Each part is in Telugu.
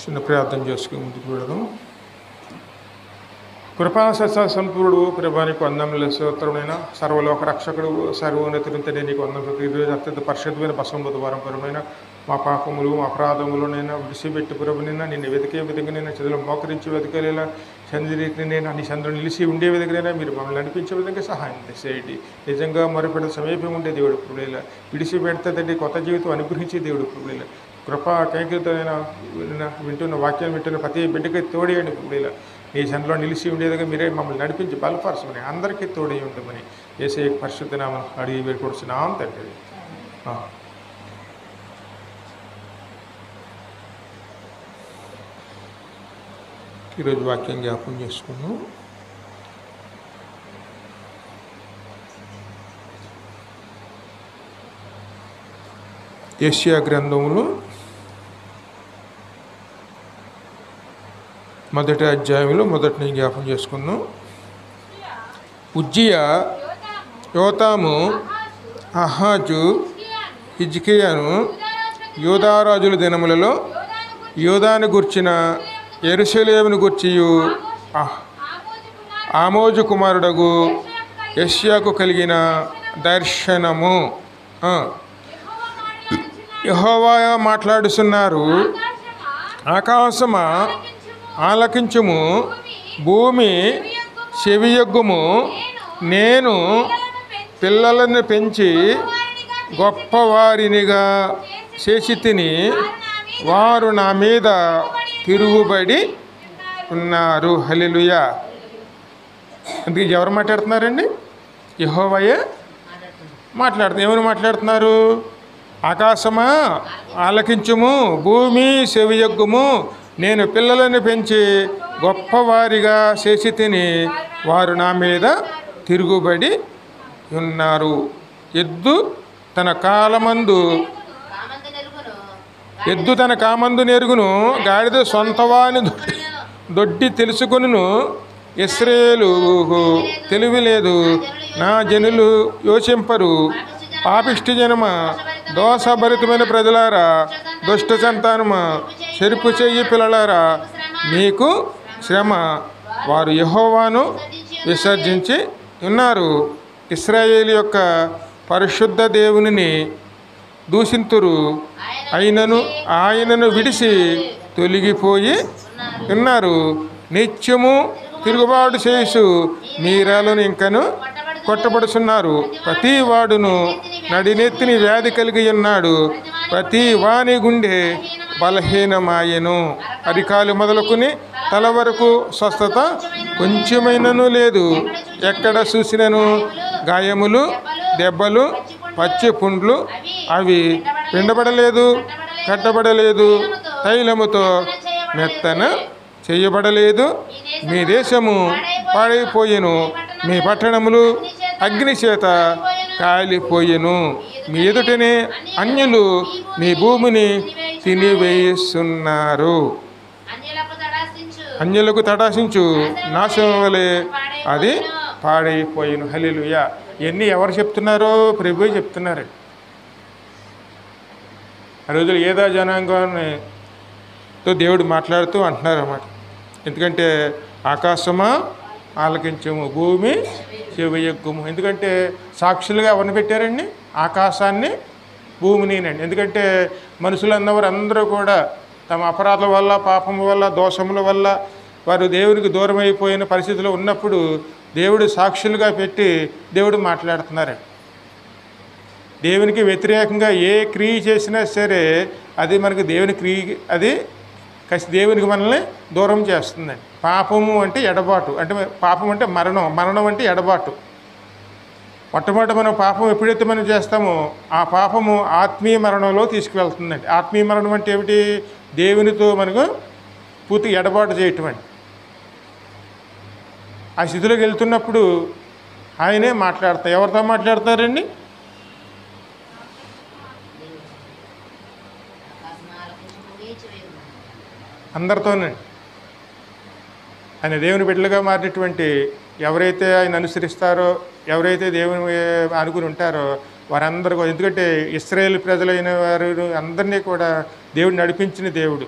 చిన్న ప్రార్థన చేసుకుని ముందుకు వెళదాం. కృపా సత్య సంపూర్ణుడు ప్రభానికి వందములు స్తోత్రమైన సర్వలోక రక్షకుడు సర్వోన్నతుడితే నీకు వందములు. ఈరోజు అత్యంత పరిశుద్ధమైన బసంబుధవారం పరమైన మా పాపములు మా అపరాధములనైనా విడిచిపెట్టి పురమునైనా నిన్ను వెతికే విధంగానైనా చదువులు మోకరించి వెతకలేలా చంద్రుడినైనా నీ చంద్రుడు నిలిచి ఉండే విధంగానైనా మీరు మమ్మల్ని నడిపించే విధంగా సహాయం చేయండి. నిజంగా మొరపెడ సమీపం ఉండే దేవుడు ప్రభులేలా విడిచిపెడతాదండి కొత్త జీవితం అనుగ్రహించే దేవుడు ప్రభులేలా కృపా కైకృతమైన వింటున్న వాక్యాన్ని వింటున్న ప్రతి బిడ్డకి తోడేయండి ప్రభులేలా నీ చంద్రలో నిలిచి ఉండేదిగా మీరే మమ్మల్ని నడిపించి బలపరచమని అందరికీ తోడై ఉండమని యేసయ్య పరిశుద్ధ నామం అడిగి వేడుకొడుచున్నాం తండ్రి. ఈరోజు వాక్యం జ్ఞాపకం చేసుకున్నాం. యెషయా గ్రంథములు మొదటి అధ్యాయంలో మొదటిని జ్ఞాపకం చేసుకున్నాం. ఉజ్జియా, యోతాము, అహాజు, హిజ్కియాను యూదారాజుల దినములలో యోదాను గూర్చిన యెరూషలేమును గూర్చియు ఆమోజు కుమారుడగు యెషయాకు కలిగిన దర్శనము. యెహోవా మాట్లాడుతున్నారు, ఆకాశమా ఆలకించుము, భూమి చెవియొగ్గుము, నేను పిల్లలను పెంచి గొప్పవారినిగా చేసి తిని వారు నా మీద తిరుగుబడి ఉన్నారు. హల్లెలూయా. అందుకే ఎవరు మాట్లాడుతున్నారండి? యెహోవాయే మాట్లాడుతున్నారు. ఎవరు మాట్లాడుతున్నారు? ఆకాశమా ఆలకించుము, భూమి చెవియొగ్గుము, నేను పిల్లలను పెంచి గొప్పవారిగా చేసి తిని వారు నా మీద తిరుగుబడి ఉన్నారు. ఎద్దు తన కామందు నెరుగును, గాడిద సొంతవాని దొడ్డి తెలుసుకొనును. ఇశ్రాయేలు తెలివి లేదు, నా జనులు యోచింపరు. పాపిష్టి జనమ, దోషభరితమైన ప్రజలారా, దుష్ట సంతానమా, చెరుపు చెయ్యి పిల్లలారా, మీకు శ్రమ. వారు యెహోవాను విసర్జించి ఉన్నారు, ఇశ్రాయేలు యొక్క పరిశుద్ధ దేవునిని దూషింతురు. ఆయనను విడిచి తొలగిపోయి ఉన్నారు. నిత్యము తిరుగుబాటు చేసు మీరాలను ఇంకను కొట్టబడుచున్నారు. ప్రతి వాడును నడినెత్తిని వ్యాధి కలిగి ఉన్నాడు, ప్రతి వాని గుండె బలహీనమాయెను. అరికాలు మొదలుకొని తల వరకు స్వస్థత కొంచెమైనను లేదు. ఎక్కడ చూసినను గాయములు, దెబ్బలు, పచ్చి పుండ్లు, అవి పిండబడలేదు, కట్టబడలేదు, తైలముతో మెత్తన చేయబడలేదు. మీ దేశము పాడైపోయెను, మీ పట్టణములు అగ్ని చేత కాలిపోయెను. మీ ఎదుటనే అన్యులు మీ భూమిని తినివేస్తున్నారు. అన్యులకు తటాసించు నాశనం వలె అది పాడైపోయెను. హల్లెలూయా. ఇవన్నీ ఎవరు చెప్తున్నారో? ప్రభువే చెప్తున్నారు. ఆ రోజులు ఏదా జనాంగంతో దేవుడు మాట్లాడుతూ అంటున్నారు అన్నమాట. ఎందుకంటే ఆకాశమా ఆలకించము, భూమి చెవియొగ్గుము. ఎందుకంటే సాక్షులుగా ఎవరిని పెట్టారండి? ఆకాశాన్ని, భూమినినండి. ఎందుకంటే మనుషులు అన్నవారు అందరూ కూడా తమ అపరాధం వల్ల, పాపం వల్ల, దోషముల వల్ల వారు దేవునికి దూరం అయిపోయిన పరిస్థితిలో ఉన్నప్పుడు దేవుడు సాక్షులుగా పెట్టి దేవుడు మాట్లాడుతున్నారు. దేవునికి వ్యతిరేకంగా ఏ క్రియ చేసినా సరే అది మనకి దేవుని క్రియ, అది దేవునికి మనల్ని దూరం చేస్తుందండి. పాపము అంటే ఎడబాటు, అంటే పాపం అంటే మరణం, మరణం అంటే ఎడబాటు. మొట్టమొదటి మనం పాపం ఎప్పుడైతే మనం చేస్తామో ఆ పాపము ఆత్మీయ మరణంలో తీసుకువెళ్తుందండి. ఆత్మీయ మరణం అంటే ఏమిటి? దేవునితో మనకు పూర్తి ఎడబాటు చేయటం అండి. ఆ స్థితిలోకి వెళ్తున్నప్పుడు ఆయనే మాట్లాడతారు. ఎవరితో మాట్లాడతారండి? అందరితోనండి. ఆయన దేవుని బిడ్డలుగా మారినటువంటి ఎవరైతే ఆయన అనుసరిస్తారో, ఎవరైతే దేవుని అనుకుని ఉంటారో వారందరూ, ఎందుకంటే ఇశ్రాయేలు ప్రజలైన వారు అందరినీ కూడా దేవుడు నడిపించిన దేవుడు.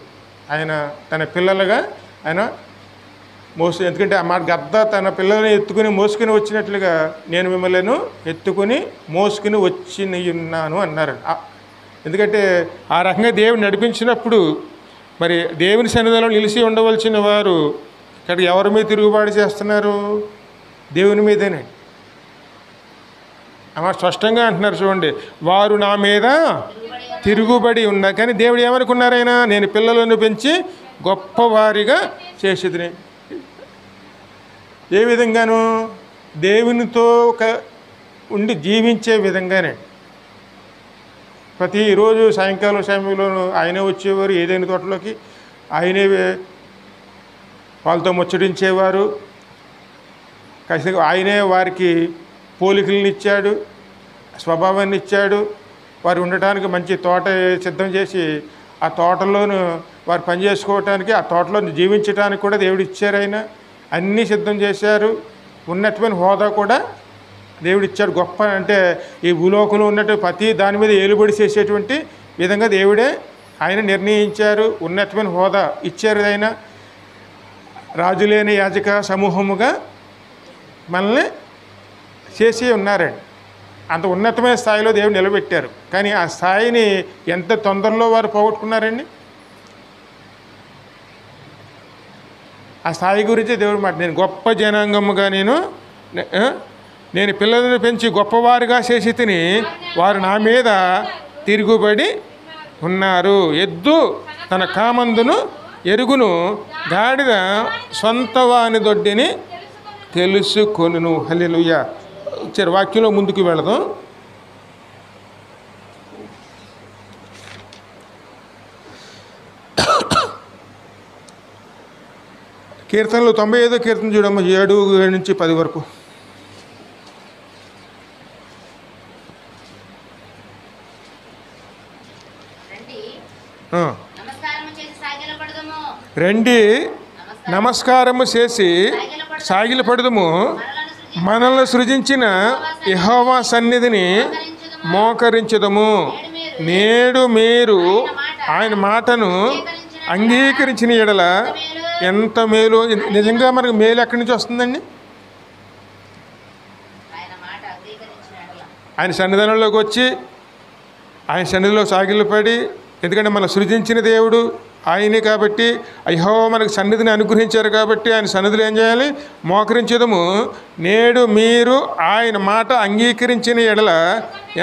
ఆయన తన పిల్లలుగా ఆయన ఎందుకంటే ఆ మాట గద్ద తన పిల్లల్ని ఎత్తుకుని మోసుకుని వచ్చినట్లుగా నేను మిమ్మల్ని ఎత్తుకుని మోసుకుని వచ్చి ఉన్నాను అన్నారు. ఎందుకంటే ఆ రకంగా దేవుడు నడిపించినప్పుడు మరి దేవుని సన్నిధిలో నిలిచి ఉండవలసిన వారు ఇక్కడ ఎవరి మీద తిరుగుబాటు చేస్తున్నారు? దేవుని మీదనే. అమ్మ స్పష్టంగా అంటున్నారు చూడండి, వారు నా మీద తిరుగుబడి ఉన్నారు. కానీ దేవుడు ఏమనుకున్నారైనా, నేను పిల్లలను పెంచి గొప్పవారిగా చేసేది. ఏ విధంగాను? దేవునితో ఉండి జీవించే విధంగానే. ప్రతిరోజు సాయంకాలం సమయంలో ఆయనే వచ్చేవారు, ఏదైనా తోటలోకి ఆయనే వాళ్ళతో ముచ్చటించేవారు. ఖచ్చితంగా ఆయనే వారికి పోలికలను ఇచ్చాడు, స్వభావాన్ని ఇచ్చాడు. వారు ఉండటానికి మంచి తోట సిద్ధం చేసి ఆ తోటలోను వారు పనిచేసుకోవటానికి, ఆ తోటలో జీవించడానికి కూడా దేవుడు ఇచ్చారు. ఆయన అన్నీ సిద్ధం చేశారు. ఉన్నటువంటి హోదా కూడా దేవుడు ఇచ్చాడు. గొప్ప అంటే ఈ భూలోకంలో ఉన్నట్టు ప్రతి దాని మీద ఏలుబడి చేసేటువంటి విధంగా దేవుడే ఆయన నిర్ణయించారు. ఉన్నతమైన హోదా ఇచ్చారు. ఆయన రాజులేని యాజక సమూహముగా మనల్ని చేసి ఉన్నారండి. అంత ఉన్నతమైన స్థాయిలో దేవుడు నిలబెట్టారు. కానీ ఆ స్థాయిని ఎంత తొందరలో వారు పోగొట్టుకున్నారండి. ఆ స్థాయి గురించి దేవుడు మాట, నేను గొప్ప జనాంగముగా నేను పిల్లలను పెంచి గొప్పవారుగా చేసి తిని వారు నా మీద తిరుగుబడి ఉన్నారు. ఎద్దు తన కామందును ఎరుగును, గాడిద సొంత వాని దొడ్డిని తెలుసుకొనును. హల్లెలూయా. సరే, వాక్యంలో ముందుకు వెళదాం. కీర్తనలు 95వ కీర్తన చూడమ్మ, 7 నుంచి 10 వరకు. రండి నమస్కారము చేసి సాగిలపడదుము, మనల్ని సృజించిన యెహోవా సన్నిధిని మోకరించదము. నేడు మీరు ఆయన మాటను అంగీకరించిన ఎడల ఎంత మేలు. నిజంగా మనకు మేలు ఎక్కడి నుంచి వస్తుందండి? ఆయన సన్నిధానంలోకి వచ్చి ఆయన సన్నిధిలో సాగిలపడి, ఎందుకంటే మనం సృజించిన దేవుడు ఆయనే కాబట్టి, యెహోవా మనకు సన్నిధిని అనుగ్రహించారు కాబట్టి ఆయన సన్నిధిలో ఏం చేయాలి? మోకరించదము. నేడు మీరు ఆయన మాట అంగీకరించిన ఎడల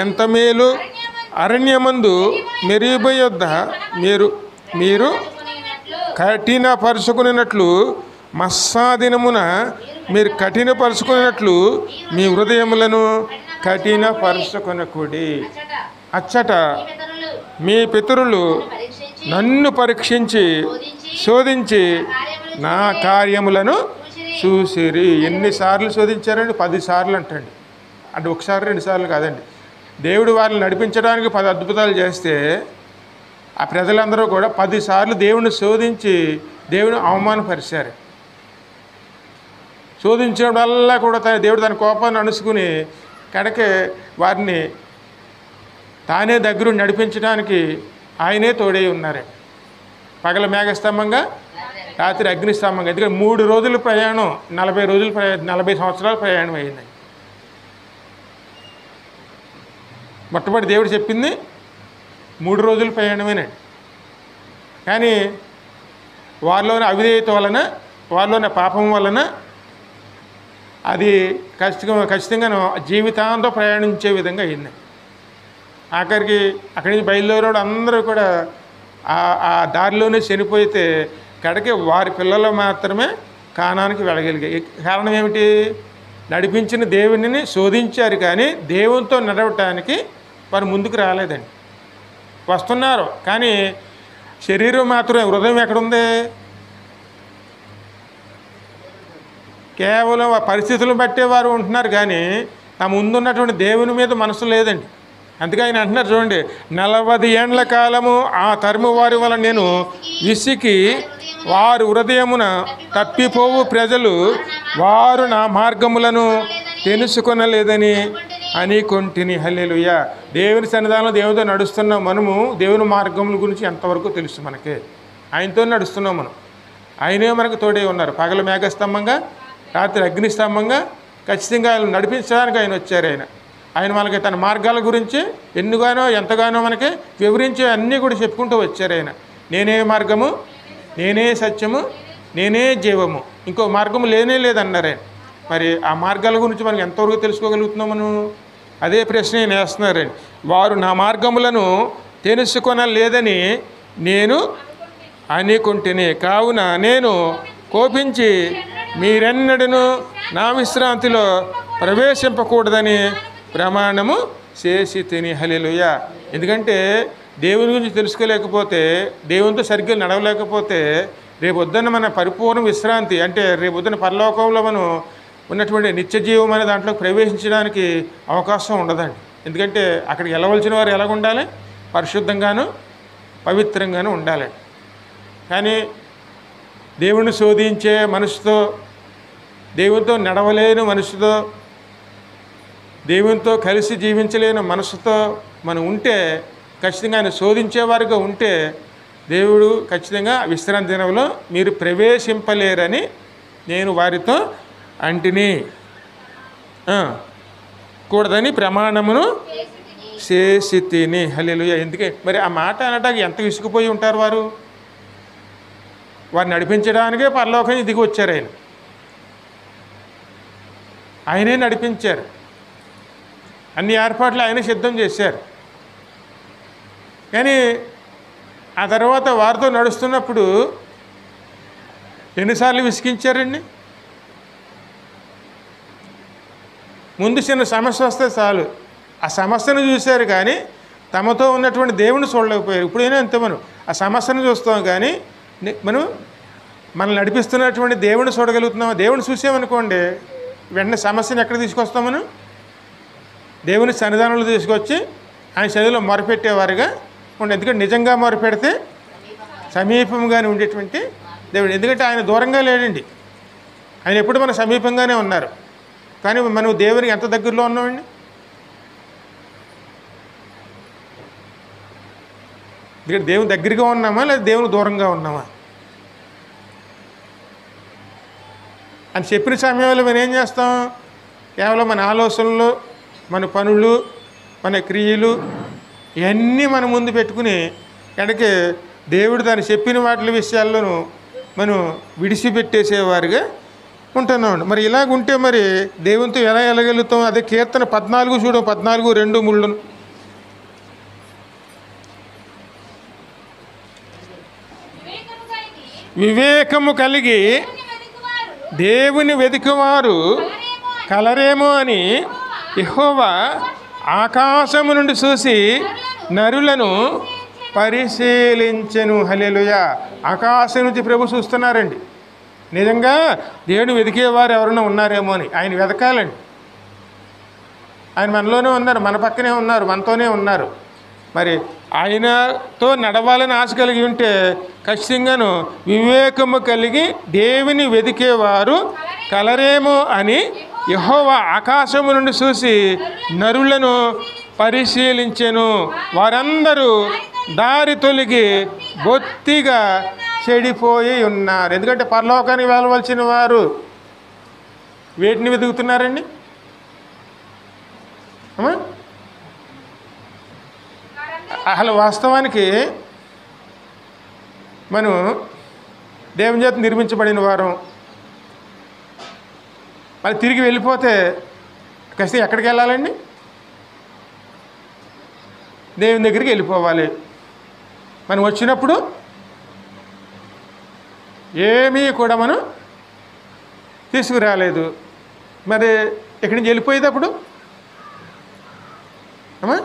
ఎంత మేలు. అరణ్యమందు మెరీబా యొద్ద మీరు కఠినపరుచుకున్నట్లు, మస్సాదినమున మీరు కఠినపరుచుకున్నట్లు మీ హృదయములను కఠినపరుచుకొనకుడి. అచ్చట మీ పితరులు నన్ను పరీక్షించి శోధించి నా కార్యములను చూసిరి. ఎన్నిసార్లు శోధించారండి? 10 సార్లు అంటండి. అంటే ఒకసారి 2 సార్లు కాదండి. దేవుడు వారిని నడిపించడానికి 10 అద్భుతాలు చేస్తే ఆ ప్రజలందరూ కూడా 10 సార్లు దేవుని శోధించి దేవుని అవమానపరిచారు. శోధించడంవల్ల కూడా దేవుడు తన కోపాన్ని అణుచుకుని కనుక వారిని తానే దగ్గర నడిపించడానికి ఆయనే తోడై ఉన్నారు. పగల మేఘస్తంభంగా, రాత్రి అగ్నిస్తంభంగా. ఎందుకంటే 3 రోజుల ప్రయాణం, 40 రోజుల 40 సంవత్సరాల ప్రయాణం అయింది. మొట్టమొదటి దేవుడు చెప్పింది 3 రోజుల ప్రయాణమేనండి. కానీ వారిలోని అవిధేయత వలన, వారిలోని పాపం వలన అది ఖచ్చితంగా జీవితాంతం ప్రయాణించే విధంగా అయింది. ఆఖరికి అక్కడి నుంచి బయలుదేరాడు అందరూ కూడా ఆ దారిలోనే చనిపోతే కడకి వారి పిల్లలు మాత్రమే కానానికి వెళ్ళగలిగాయి. కారణం ఏమిటి? నడిపించిన దేవునిని శోధించారు, కానీ దేవునితో నడవటానికి వారు ముందుకు రాలేదండి. వస్తున్నారు కానీ శరీరం మాత్రమే, హృదయం ఎక్కడుంది? కేవలం ఆ పరిస్థితులను బట్టే వారు ఉంటున్నారు, కానీ తమ ముందున్నటువంటి దేవుని మీద మనసు లేదండి. అందుకే ఆయన అంటున్నారు చూడండి, 40 ఏండ్ల కాలము ఆ తరుము వారి వల్ల నేను విసికి వారు హృదయమున తప్పిపోవు ప్రజలు వారు నా మార్గములను తెలుసుకొనలేదని అని కొంటిని. హల్లెలూయా. దేవుని సన్నిధానంలో దేవునితో నడుస్తున్న మనము దేవుని మార్గముల గురించి ఎంతవరకు తెలుసు మనకి? ఆయనతో నడుస్తున్నాం మనం. ఆయనే మనకు తోడే ఉన్నారు. పగలు మేఘస్తంభంగా, రాత్రి అగ్నిస్తంభంగా ఖచ్చితంగా ఆయన నడిపించడానికి ఆయన వచ్చారు. ఆయన మనకి తన మార్గాల గురించి ఎంతగానో మనకి వివరించి అన్నీ కూడా చెప్పుకుంటూ వచ్చారు. నేనే మార్గము, నేనే సత్యము, నేనే జీవము, ఇంకో మార్గము లేనే లేదన్నారు ఆయన. మరి ఆ మార్గాల గురించి మనకి ఎంతవరకు తెలుసుకోగలుగుతున్నాం మనం? అదే ప్రశ్న ఆయన వేస్తున్నారండి. వారు నా మార్గములను తెలుసుకొనలేదని నేను అనుకుంటేనే, కావున నేను కోపించి మీరెన్నడూ నా విశ్రాంతిలో ప్రవేశింపకూడదని ప్రమాణము చేసి తిని. హల్లెలూయా. ఎందుకంటే దేవుని గురించి తెలుసుకోలేకపోతే, దేవునితో సరిగ్గా నడవలేకపోతే రేపొద్దున మన పరిపూర్ణ విశ్రాంతి అంటే రేపొద్దున పరలోకంలో మనం ఉన్నటువంటి నిత్య జీవం అనే దాంట్లో ప్రవేశించడానికి అవకాశం ఉండదండి. ఎందుకంటే అక్కడికి వెళ్ళవలసిన వారు ఎలాగ ఉండాలి? పరిశుద్ధంగాను పవిత్రంగాను ఉండాలి. కానీ దేవుణ్ణి శోధించే మనసుతో, దేవునితో నడవలేని మనసుతో, దేవునితో కలిసి జీవించలేని మనసుతో మనం ఉంటే, ఖచ్చితంగా ఆయన శోధించేవారుగా ఉంటే దేవుడు ఖచ్చితంగా విశ్రాంతి దినంలో మీరు ప్రవేశింపలేరని నేను వారితో అంటిని కూడదని ప్రమాణమును చేసి తిని. హల్లెలూయా. ఎందుకే మరి ఆ మాట అనటానికి ఎంత విసుకుపోయి ఉంటారు వారు? వారిని నడిపించడానికే పరలోకం దిగి వచ్చారు. ఆయనే నడిపించారు. అన్ని ఏర్పాట్లు ఆయనే సిద్ధం చేశారు. కానీ ఆ తర్వాత వారితో నడుస్తున్నప్పుడు ఎన్నిసార్లు విసిగించారండి? ముందు చిన్న సమస్య వస్తే చాలు, ఆ సమస్యను చూశారు కానీ తమతో ఉన్నటువంటి దేవుని చూడలేకపోయారు. ఇప్పుడైనా అంతే, మనం ఆ సమస్యను చూస్తాం కానీ మనల్ని నడిపిస్తున్నటువంటి దేవుని చూడగలుగుతున్నామా? దేవుని చూసామనుకోండి, వెంటనే సమస్యను ఎక్కడ తీసుకొస్తాం మనం? దేవుని సన్నిధానంలో తీసుకొచ్చి ఆయన సన్నిధిలో మొరపెట్టేవారుగా ఉండే. ఎందుకంటే నిజంగా మొరపెడితే సమీపంగానే ఉండేటువంటి దేవుడు. ఎందుకంటే ఆయన దూరంగా లేడండి, ఆయన ఎప్పుడు మన సమీపంగానే ఉన్నారు. కానీ మనం దేవునికి ఎంత దగ్గరలో ఉన్నామండి? ఇక్కడ దేవుని దగ్గరగా ఉన్నామా లేదా దేవుని దూరంగా ఉన్నామా అని చెప్పిన సమయంలో మనం ఏం చేస్తాం? కేవలం మన ఆలోచనలు, మన పనులు, మన క్రియలు ఇవన్నీ మన ముందు పెట్టుకుని వెనకే దేవుడు దాన్ని చెప్పిన వాటి విషయాల్లోనూ మనం విడిచిపెట్టేసేవారుగా ఉంటున్నాం. మరి ఇలాగుంటే మరి దేవునితో ఎలా వెళ్ళగలుగుతాం? అదే కీర్తన 14 చూడం, 14, 2, 3. వివేకము కలిగి దేవుని వెతికివారు కలరేమో అని యెహోవా ఆకాశము నుండి చూసి నరులను పరిశీలించెను. హల్లెలూయా. ఆకాశం నుంచి ప్రభు చూస్తున్నారండి. నిజంగా దేవుని వెతికేవారు ఎవరైనా ఉన్నారేమో అని ఆయన వెతకాలండి. ఆయన మనలోనే ఉన్నారు, మన పక్కనే ఉన్నారు, మనతోనే ఉన్నారు. మరి ఆయనతో నడవాలని ఆశ కలిగి ఉంటే ఖచ్చితంగాను వివేకము కలిగి దేవుని వెతికేవారు కలరేమో అని యెహోవా ఆకాశము నుండి చూసి నరులను పరిశీలించెను. వారందరూ దారి తొలగి బొత్తిగా చెడిపోయి ఉన్నారు. ఎందుకంటే పరలోకానికి వెళ్ళవలసిన వారు వేటిని వెతుకుతున్నారండి? అసలు వాస్తవానికి మనం దేవుని చేత నిర్మించబడిన వారం, మళ్ళీ తిరిగి వెళ్ళిపోతే ఖచ్చితంగా ఎక్కడికి వెళ్ళాలండి? దేవుని దగ్గరికి వెళ్ళిపోవాలి. మనం వచ్చినప్పుడు ఏమీ కూడా మనం తీసుకురాలేదు. మరి ఎక్కడి నుంచి వెళ్ళిపోయేటప్పుడు అమ్మా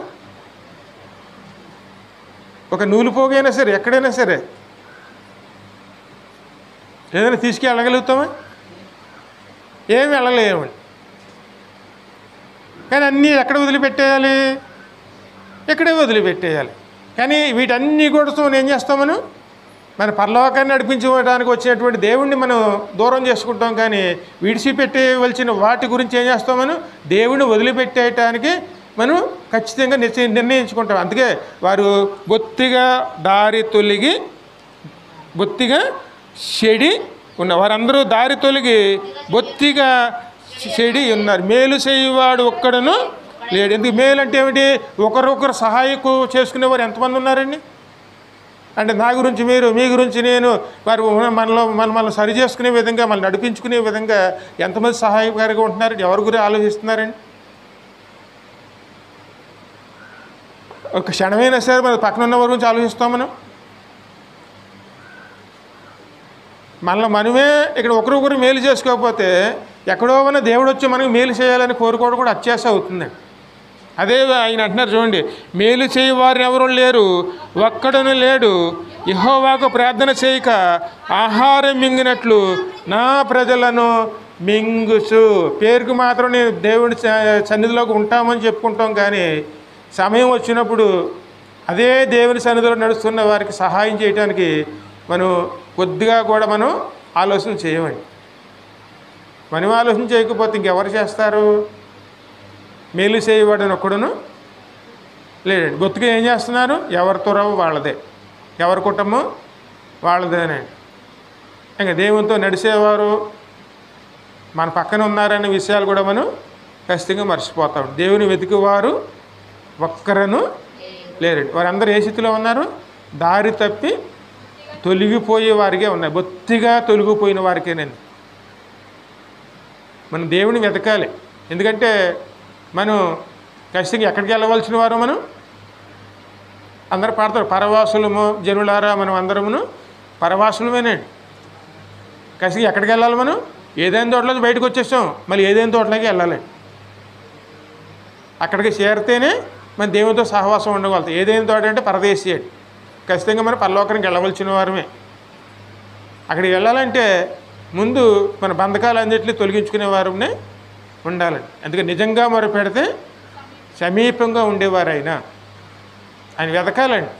ఒక నూలు పోగైనా సరే ఎక్కడైనా సరే ఏదైనా తీసుకెళ్ళగలుగుతామా? ఏమి వెళ్ళలేమండి. కానీ అన్నీ ఎక్కడ వదిలిపెట్టేయాలి? ఎక్కడే వదిలిపెట్టేయాలి. కానీ వీటన్నీ కూడా ఏం చేస్తాం? మనం మన పరలోకాన్ని నడిపించడానికి వచ్చినటువంటి దేవుణ్ణి మనం దూరం చేసుకుంటాం. కానీ విడిచిపెట్టేవలసిన వాటి గురించి ఏం చేస్తాం? మనం దేవుణ్ణి వదిలిపెట్టేయటానికి మనం ఖచ్చితంగా నిర్ణయించుకుంటాం. అందుకే వారు బొత్తిగా దారి తొలగి బొత్తిగా చెడి ఉన్న వారందరూ దారి తొలగి బొత్తిగా చెడి ఉన్నారు. మేలు చేయువాడు ఒక్కడను లేడు. ఎందుకు మేలు అంటే ఏమిటి? ఒకరొకరు సహాయకు చేసుకునేవారు ఎంతమంది ఉన్నారండి? అంటే నా గురించి మీరు, మీ గురించి నేను, వారు మనల్ని సరి చేసుకునే విధంగా, మనల్ని నడిపించుకునే విధంగా ఎంతమంది సహాయకారిగా ఉంటున్నారండి? ఎవరి గురించి ఆలోచిస్తున్నారండి? ఒక క్షణమైనా సరే మన పక్కన ఉన్న వారి గురించి ఆలోచిస్తాం మనం. మనమే ఇక్కడ ఒకరొకరు మేలు చేసుకోకపోతే ఎక్కడో ఉన్న దేవుడు వచ్చి మనకు మేలు చేయాలని కోరుకోవడం కూడా అత్యాశ అవుతుందండి. అదే ఆయన అంటున్నారు చూడండి, మేలు చేయవారిని ఎవరు లేరు, ఒక్కడను లేడు. యెహోవాకు ప్రార్థన చేయక ఆహారం మింగినట్లు నా ప్రజలను మింగుచు. పేరుకు మాత్రం నేను దేవుడి సన్నిధిలోకి ఉంటామని చెప్పుకుంటాం, కానీ సమయం వచ్చినప్పుడు అదే దేవుని సన్నిధిలో నడుస్తున్న వారికి సహాయం చేయడానికి మనం కొద్దిగా కూడా మనం ఆలోచన చేయమండి. మనం ఆలోచన చేయకపోతే ఇంకెవరు చేస్తారు? మేలు చేయబడిన ఒక్కడును లేడండి. బొత్తుగా ఏం చేస్తున్నారు? ఎవరి తురవ వాళ్ళదే, ఎవరి కుటుంబం వాళ్ళదేనండి. ఇంకా దేవునితో నడిచేవారు మన పక్కన ఉన్నారనే విషయాలు కూడా మనం ఖచ్చితంగా మర్చిపోతాం. దేవుని వెతికేవారు ఒక్కరను లేరండి. వారందరూ ఏ స్థితిలో ఉన్నారు? దారి తప్పి తొలగిపోయే వారికే ఉన్నాయి. బొత్తిగా తొలగిపోయిన వారికేనండి. మనం దేవుని వెతకాలి. ఎందుకంటే మనం ఖచ్చితంగా ఎక్కడికి వెళ్ళవలసిన వారు? మనం అందరూ పాడతారు, పరవాసులము జనులారా, మనం అందరమును పరవాసులమేనండి. ఖచ్చితంగా ఎక్కడికి వెళ్ళాలి? మనం ఏదైనా తోటలోకి బయటకు వచ్చేసాం, మళ్ళీ ఏదైనా తోటలోకి వెళ్ళాలి. అక్కడికి చేరితేనే మన దేవునితో సహవాసం ఉండగలుగుతాం. ఏదైనా తోట అంటే పరదేశీ అండి. ఖచ్చితంగా మనం పరలోకానికి వెళ్ళవలసిన వారమే. అక్కడికి వెళ్ళాలంటే ముందు మన బంధకాలన్నింటినీ తొలగించుకునే వారమే ఉండాలండి. అందుకే నిజంగా మొరపెడితే సమీపంగా ఉండేవారైనా ఆయన వెతకాలండి.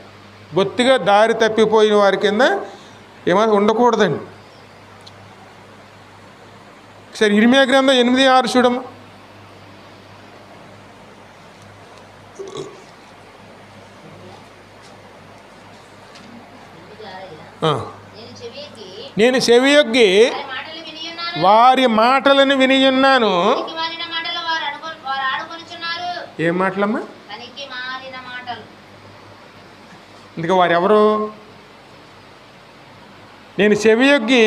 బొత్తిగా దారి తప్పిపోయిన వారి కింద ఏమైనా ఉండకూడదండి. సరే, ఇర్మియా గ్రంథం 8:6 చూడమ్మా. నేను చెవియొగ్గి వారి మాటలను వినియున్నాను. ఏం మాటలమ్మా? ఇంకా వారెవరు? నేను చెవియొగ్గి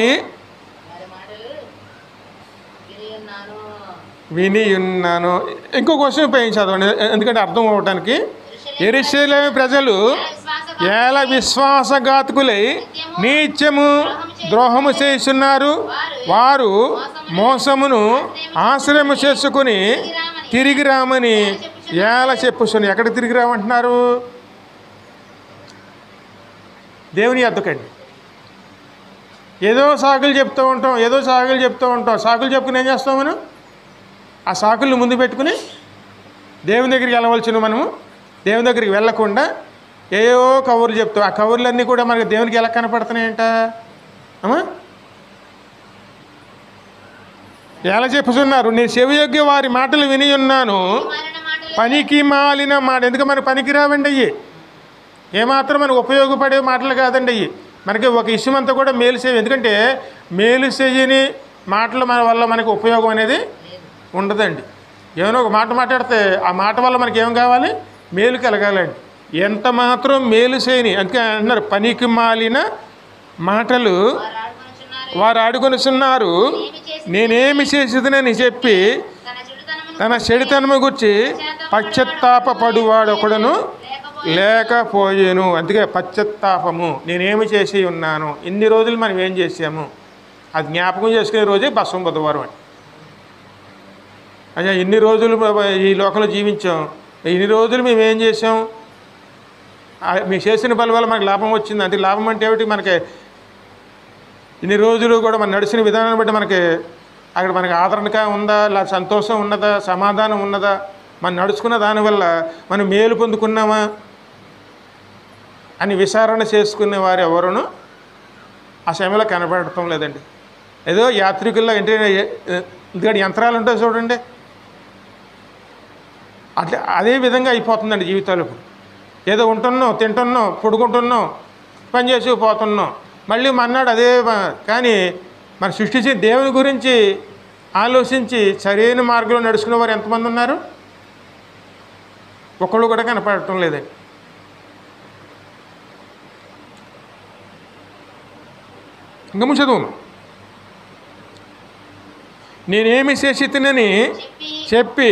వినియున్నాను. ఇంకో క్వశ్చన్ పైన చదవండి, ఎందుకంటే అర్థం అవ్వటానికి. యెరూషలేము ప్రజలు ఎలా విశ్వాసఘాతకులై నిత్యము ద్రోహము చేస్తున్నారు. వారు మోసమును ఆశ్రయము చేసుకుని తిరిగి రామని ఎలా చెప్పుస్తున్నారు. ఎక్కడికి తిరిగి రామంటున్నారు? దేవుని యొద్దకండి. ఏదో సాకులు చెప్తూ ఉంటాం. సాకులు చెప్పుకుని ఏం చేస్తాం మనం? ఆ సాకుల్ని ముందు పెట్టుకుని దేవుని దగ్గరికి వెళ్ళవలసిన మనము దేవుని దగ్గరికి వెళ్ళకుండా ఏవో కబుర్లు చెప్తాం. ఆ కబుర్లన్నీ కూడా మనకు దేవునికి ఎలా కనపడుతున్నాయంట? అమ్మా, ఎలా చెప్పుతున్నారు? నేను చెవియొగ్గి వారి మాటలు విని ఉన్నాను. పనికి మాలిన మాట. ఎందుకు మనకు పనికి రావండి అయ్యి? ఏమాత్రం మనకు ఉపయోగపడే మాటలు కాదండి అయ్యి. మనకి ఒక ఇష్యం అంతా కూడా మేలు చేయ. ఎందుకంటే మేలు చేయని మాటలు మన వల్ల మనకు ఉపయోగం అనేది ఉండదండి. ఏమైనా ఒక మాట మాట్లాడితే ఆ మాట వల్ల మనకి ఏం కావాలి? మేలు కలగాలండి. ఎంత మాత్రం మేలు చేయని, అందుకే అంటున్నారు పనికి మాలిన మాటలు వారు ఆడుకొనిచున్నారు. నేనేమి చేసేదనని చెప్పి తన చెడుతనము గురించి పశ్చాత్తాపపడువాడు ఒకడును లేకపోయేను. అందుకే పశ్చాత్తాపము. నేనేమి చేసి ఉన్నాను, ఇన్ని రోజులు మనం ఏం చేసాము, అది జ్ఞాపకం చేసుకునే రోజే బసవం బుధవారం అని. అయ్యా, ఇన్ని రోజులు ఈ లోకంలో జీవించాం, ఇన్ని రోజులు మేము ఏం చేసాం, మేము చేసిన పని వల్ల మనకు లాభం వచ్చింది. అంటే లాభం అంటే ఏమిటి? మనకి ఇన్ని రోజులు కూడా మనం నడిచిన విధానాన్ని బట్టి మనకి అక్కడ మనకి ఆదరణగా ఉందా, లేదా సంతోషం ఉన్నదా, సమాధానం ఉన్నదా, మనం నడుచుకున్న దానివల్ల మనం మేలు పొందుకున్నామా అని విచారణ చేసుకునే వారు ఎవరును ఆ సమయంలో కనపడటం లేదండి. ఏదో యాత్రికుల్లో ఎందుకంటే యంత్రాలు ఉంటాయి చూడండి, అట్లా అదే విధంగా అయిపోతుందండి జీవితాలు. ఏదో ఉంటున్నాం, తింటున్నాం, పడుకుంటున్నాం, పని చేసి పోతున్నాం. మళ్ళీ మన్నాడు అదే కానీ మన సృష్టించి దేవుని గురించి ఆలోచించి సరైన మార్గంలో నడుచుకునే వారు ఎంతమంది ఉన్నారు? ఒకళ్ళు కూడా కనపడటం లేదండి. ఇంకా ముందు చదువు. నేనేమి చేసితినని చెప్పి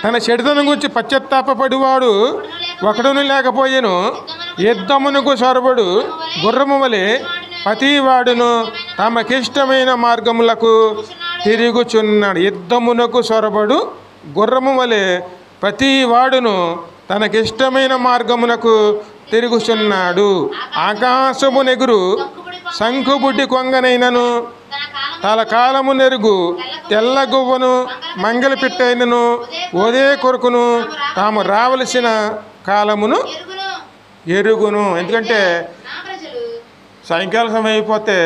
తన చెడుతనం గురించి పశ్చాత్తాపపడివాడు ఒకడును లేకపోయాను. యుద్ధమునకు సొరబడు గుర్రము వలె ప్రతివాడును తమకిష్టమైన మార్గములకు తిరుగుచున్నాడు. యుద్ధమునకు సొరబడు గుర్రము వలె ప్రతివాడును తనకిష్టమైన మార్గమునకు తిరుగుచున్నాడు. ఆకాశము నెగురు శంఖుబుడ్డి కొంగనైనను తల కాలము నెరుగు తెల్లగువ్వను మంగళ పిట్టైనను ఓదే కొరకును తాము రావలసిన కాలమును ఎరుగును. ఎందుకంటే సాయంకాల సమయం అయిపోతే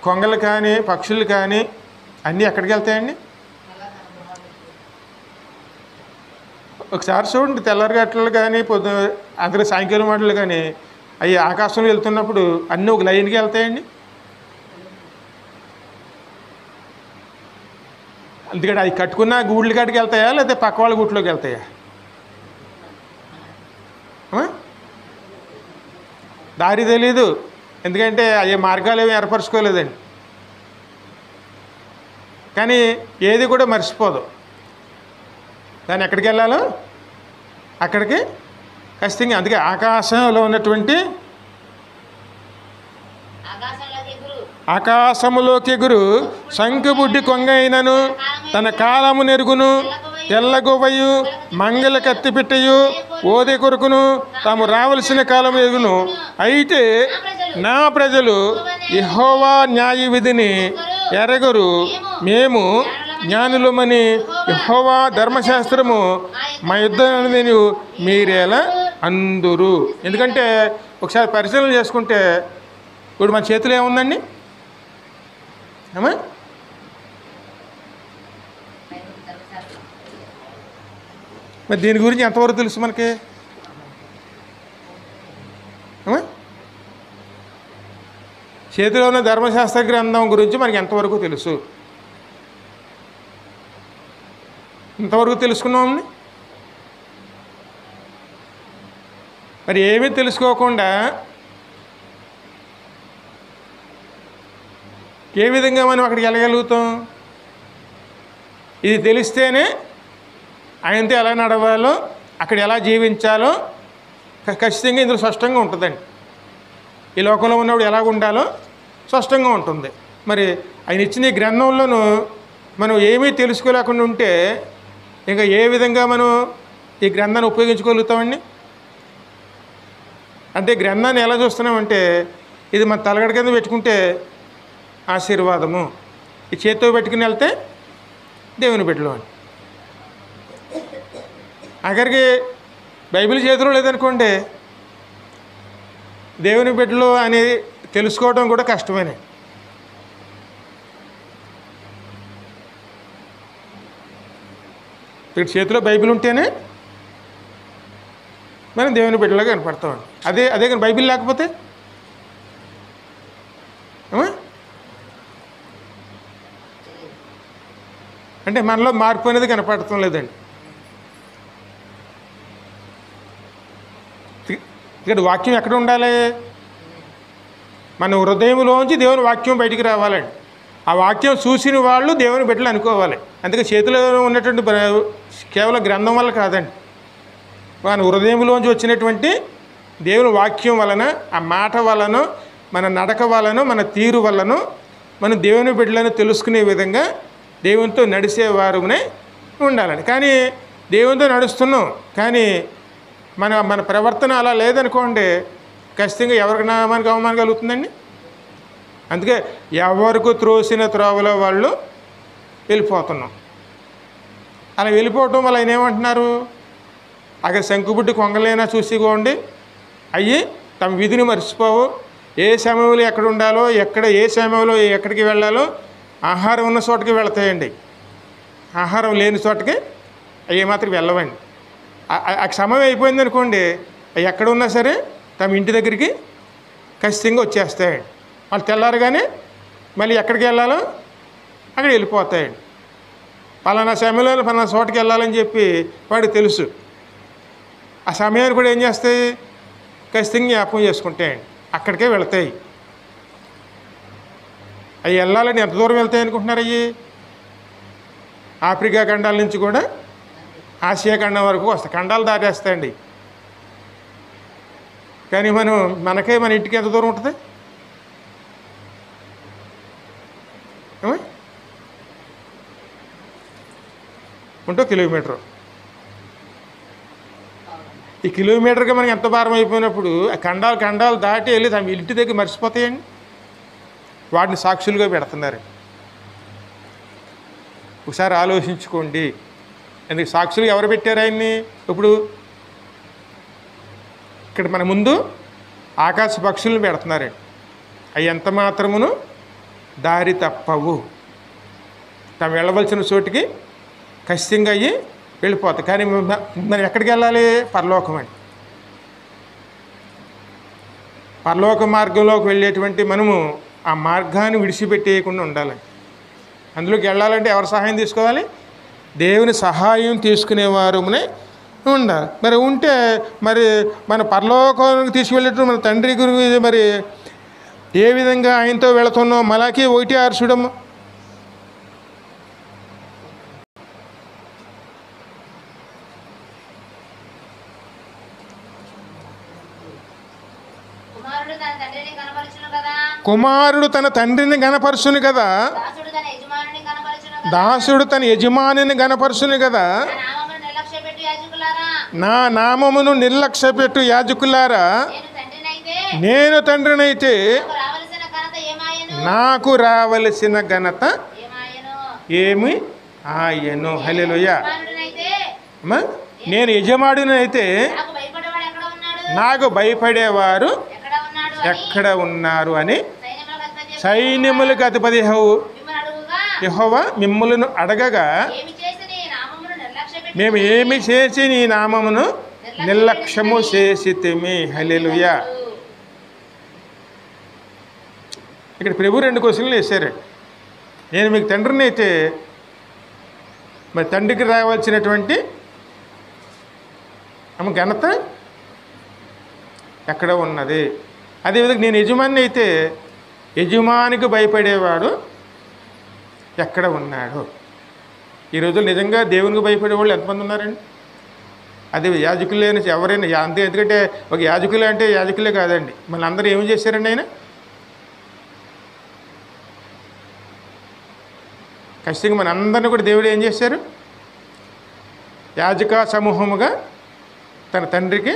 కొంగలు కానీ పక్షులు కానీ అన్నీ ఎక్కడికి వెళ్తాయండి? ఒకసారి చూడండి, తెల్లరి గట్టలు కానీ అందరి సాయంకాలం మాటలు కానీ అవి ఆకాశంలో వెళ్తున్నప్పుడు అన్నీ ఒక లైన్కి వెళ్తాయండి. అందుకని అవి కట్టుకున్న గూళ్ళ కాడికి వెళ్తాయా లేకపోతే పక్క వాళ్ళ గూట్లోకి వెళ్తాయా? దారి తెలీదు, ఎందుకంటే అవి మార్గాలు ఏమి ఏర్పరచుకోలేదండి. కానీ ఏది కూడా మర్చిపోదు, దాన్ని ఎక్కడికి వెళ్ళాలో అక్కడికి ఖచ్చితంగా. అందుకే ఆకాశంలో ఉన్నటువంటి ఆకాశములోకి ఎగురు శంఖబుడ్డి కొంగ అయినను తన కాలము నెరుగును తెల్లగొవ్వయు మంగళ కత్తిపిట్టయు ఓదే కొరకును తాము రావలసిన కాలం ఎరుగును. అయితే నా ప్రజలు యెహోవా న్యాయ విధిని ఎరగరు, మేము జ్ఞానులమని యెహోవా ధర్మశాస్త్రము మా యుద్ధం మీరేలా అందురు. ఎందుకంటే ఒకసారి పరిశీలన చేసుకుంటే ఇప్పుడు మన చేతిలో ఏముందండి? ఏమా మరి దీని గురించి ఎంతవరకు తెలుసు మనకి? చేతిలో ఉన్న ధర్మశాస్త్ర గ్రంథం గురించి మనకి ఎంతవరకు తెలుసు? ఇంతవరకు తెలుసుకున్నామండి. మరి ఏమీ తెలుసుకోకుండా ఏ విధంగా మనం అక్కడికి వెళ్ళగలుగుతాం? ఇది తెలిస్తేనే ఆయనతో ఎలా నడవాలో, అక్కడ ఎలా జీవించాలో ఖచ్చితంగా ఇందులో స్పష్టంగా ఉంటుందండి. ఈ లోకంలో ఉన్నప్పుడు ఎలాగ ఉండాలో స్పష్టంగా ఉంటుంది. మరి ఆయన ఇచ్చిన ఈ గ్రంథంలోనూ మనం ఏమీ తెలుసుకోలేకుండా ఉంటే ఇంకా ఏ విధంగా మనం ఈ గ్రంథాన్ని ఉపయోగించుకోగలుగుతామండి? అంటే గ్రంథాన్ని ఎలా చూస్తున్నామంటే ఇది మన తలగడ కింద పెట్టుకుంటే ఆశీర్వాదము, ఈ చేతితో పెట్టుకుని వెళ్తే దేవుని బిడ్డలు అని. అక్కడికి బైబిల్ చేతిలో లేదనుకోండి, దేవుని బిడ్డలు అని తెలుసుకోవడం కూడా కష్టమేనే. ఇక్కడ చేతిలో బైబిల్ ఉంటేనే మనం దేవుని బిడ్డలాగా కనపడతామండి. అదే కానీ బైబిల్ లేకపోతే అంటే మనలో మార్పు అనేది కనపడటం లేదండి. ఇక్కడ వాక్యం ఎక్కడ ఉండాలి? మన హృదయంలోంచి దేవుని వాక్యం బయటికి రావాలండి. ఆ వాక్యం చూసిన వాళ్ళు దేవుని బిడ్డలు అనుకోవాలి. అందుకే చేతిలో ఉన్నటువంటి కేవలం గ్రంథం వల్ల కాదండి, మన హృదయంలోంచి వచ్చినటువంటి దేవుని వాక్యం వలన, ఆ మాట వలన, మన నడక వలన, మన తీరు వలన మనం దేవుని బిడ్డలను తెలుసుకునే విధంగా దేవునితో నడిచేవారునే ఉండాలండి. కానీ దేవునితో నడుస్తున్నాం కానీ మన ప్రవర్తన అలా లేదనుకోండి, ఖచ్చితంగా ఎవరికైనా మనకు అవమానం కలుగుతుందండి. అందుకే ఎవరికి త్రోసిన త్రోవలో వాళ్ళు వెళ్ళిపోతున్నాం. అలా వెళ్ళిపోవటం వల్ల ఆయన ఏమంటున్నారు? అక్కడ శంకుబుడ్డి కొంగలైనా చూసుకోండి, అయ్యి తమ విధిని మర్చిపోవు. ఏ సమయంలో ఎక్కడ ఉండాలో, ఏ సమయంలో ఎక్కడికి వెళ్ళాలో, ఆహారం ఉన్న చోటకి వెళతాయండి. ఆహారం లేని చోటకి అవి మాత్రం వెళ్ళవండి. ఆ సమయం అయిపోయింది అనుకోండి, ఎక్కడ ఉన్నా సరే తమ ఇంటి దగ్గరికి ఖచ్చితంగా వచ్చేస్తాయండి. వాళ్ళు తెల్లారగానే మళ్ళీ ఎక్కడికి వెళ్ళాలో అక్కడ వెళ్ళిపోతాయండి. పలానా సమయంలో పలానా చోటుకి వెళ్ళాలని చెప్పి వాడికి తెలుసు. ఆ సమయాన్ని కూడా ఏం చేస్తాయి, ఖచ్చితంగా జ్ఞాపకం చేసుకుంటాయండి, అక్కడికే వెళతాయి. అవి వెళ్ళాలని ఎంత దూరం వెళ్తాయి అనుకుంటున్నారు? అవి ఆఫ్రికా ఖండాల నుంచి కూడా ఆసియా ఖండం వరకు వస్తాయి, ఖండాలు దాటేస్తాయండి. కానీ మనకే మన ఇంటికి ఎంత దూరం ఉంటుంది? 1 కిలోమీటర్. ఈ కిలోమీటర్కి మనకి ఎంత భారం అయిపోయినప్పుడు ఖండాలు దాటి వెళ్ళి తమ ఇంటి దగ్గర మర్చిపోతాయండి. వాటిని సాక్షులుగా పెడుతున్నారు. ఒకసారి ఆలోచించుకోండి. ఎందుకు సాక్షులు ఎవరు పెట్టారు ఆయన్ని? ఇప్పుడు ఇక్కడ మన ముందు ఆకాశ పక్షులను పెడుతున్నారండి. అవి ఎంత మాత్రమును దారి తప్పవు, తాము వెళ్ళవలసిన చోటికి ఖచ్చితంగా అయ్యి వెళ్ళిపోతాయి. కానీ మనం ఎక్కడికి వెళ్ళాలి? పరలోకం అండి. పరలోక మార్గంలోకి వెళ్ళేటువంటి మనము ఆ మార్గాన్ని విడిచిపెట్టేయకుండా ఉండాలి. అందులోకి వెళ్ళాలంటే ఎవరి సహాయం తీసుకోవాలి? దేవుని సహాయం తీసుకునేవారునే ఉండాలి. మరి ఉంటే మరి మన పరలోకానికి తీసుకువెళ్ళేటప్పుడు మన తండ్రి గురించి మరి ఏ విధంగా ఆయనతో వెళుతున్నాం? మలాకి 1:6 చూడమ్మ. కుమారుడు తన తండ్రిని గణపరచును కదా, దాసుడు తన యజమానిని గణపరచును కదా. నా నామమును నిర్లక్ష్యపెట్టు యాజకులారా, నేను తండ్రినైతే నాకు రావలసిన ఘనత ఏమి ఆయను. హల్లెలూయా. నేను యజమానునైతే నాకు భయపడేవారు ఎక్కడ ఉన్నారు అని సైన్యములకు అధిపతి యెహోవా మిమ్ములను అడగగా, మేము ఏమి చేసి నీ నామమును నిర్లక్ష్యము చేసితిమి. హల్లెలూయా. ఇక్కడ ప్రభు 2 క్వశ్చన్లు వేశారు. నేను మీకు తండ్రిని అయితే మరి తండ్రికి రావాల్సినటువంటి ఘనత ఎక్కడ ఉన్నది? అదేవిధంగా నేను యజమాని అయితే యజమానికి భయపడేవాడు ఎక్కడ ఉన్నాడు? ఈ రోజుల్లో నిజంగా దేవునికి భయపడే వాళ్ళు ఎంతమంది ఉన్నారండి? అది యాజకులే ఎవరైనా అంతే. ఎందుకంటే ఒక యాజకులే అంటే యాజకులే కాదండి, మళ్ళీ అందరూ ఏమి చేశారండి? ఆయన ఖచ్చితంగా మన అందరినీ కూడా దేవుడు ఏం చేశారు? యాజక సమూహముగా తన తండ్రికి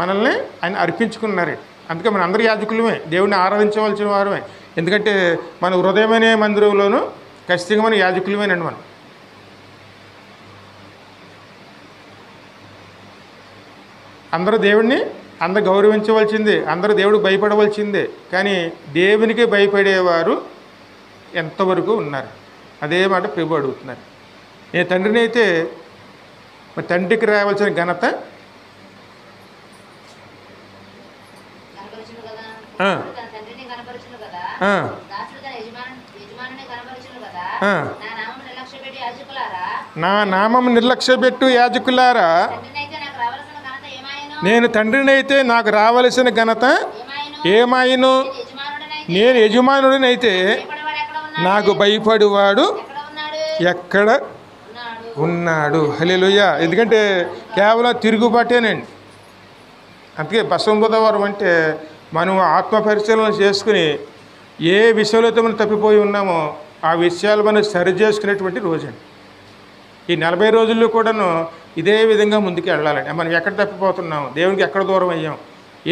మనల్ని ఆయన అర్పించుకున్నారు. అందుకే మన అందరూ యాజకులమే, దేవుడిని ఆరాధించవలసిన వారమే. ఎందుకంటే మన హృదయమనే మందిరంలోనూ ఖచ్చితంగా మన యాజకులమేనండి. మనం అందరూ దేవుడిని అందరూ గౌరవించవలసిందే, అందరూ దేవుడికి భయపడవలసిందే. కానీ దేవునికి భయపడేవారు ఎంతవరకు ఉన్నారు? అదే మాట ప్రభు అడుగుతున్నారు. నేను తండ్రిని అయితే మరి తండ్రికి రావాల్సిన ఘనత నా నామం నిర్లక్ష్యపెట్టు యాజకులారా, నేను తండ్రినైతే నాకు రావలసిన ఘనత ఏమాయను? నేను యజమానుడినైతే నాకు భయపడువాడు ఎక్కడ ఉన్నాడు? హల్లెలూయా. ఎందుకంటే కేవలం తిరుగుబాటేనండి. అందుకే బసవంబుధవారం అంటే మనం ఆత్మ పరిశీలన చేసుకుని ఏ విషయంలో మనం తప్పిపోయి ఉన్నామో ఆ విషయాలు మనం సరి చేసుకునేటువంటి రోజండి. ఈ 40 రోజుల్లో కూడాను ఇదే విధంగా ముందుకు వెళ్ళాలండి. మనం ఎక్కడ తప్పిపోతున్నాము, దేవునికి ఎక్కడ దూరం అయ్యాము,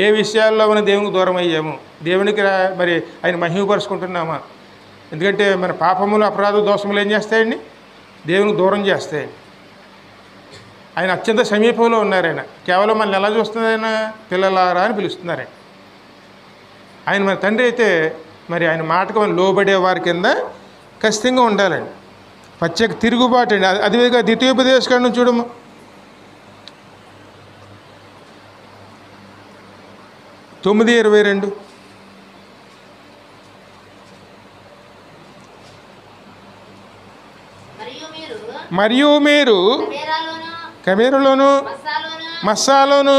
ఏ విషయాల్లో మనం దేవునికి దూరం అయ్యాము, దేవునికి మరి ఆయన మహిమపరుచుకుంటున్నామా? ఎందుకంటే మన పాపములు అపరాధ దోషములు ఏం చేస్తాయండి? దేవునికి దూరం చేస్తాయండి. ఆయన అత్యంత సమీపంలో ఉన్నారు. ఆయన కేవలం మనల్ని ఎలా చూస్తుంది? ఆయన పిల్లలారా అని పిలుస్తున్నారు. ఆయన మన తండ్రి అయితే మరి ఆయన మాటకు మనం లోబడే వారి కింద ఖచ్చితంగా ఉండాలండి. ప్రత్యేక తిరుగుబాటు అండి. అదేవిధంగా ద్వితీయోపదేశకాండం చూడము. మరియు మీరు కెమెరాలోను మస్సాలోను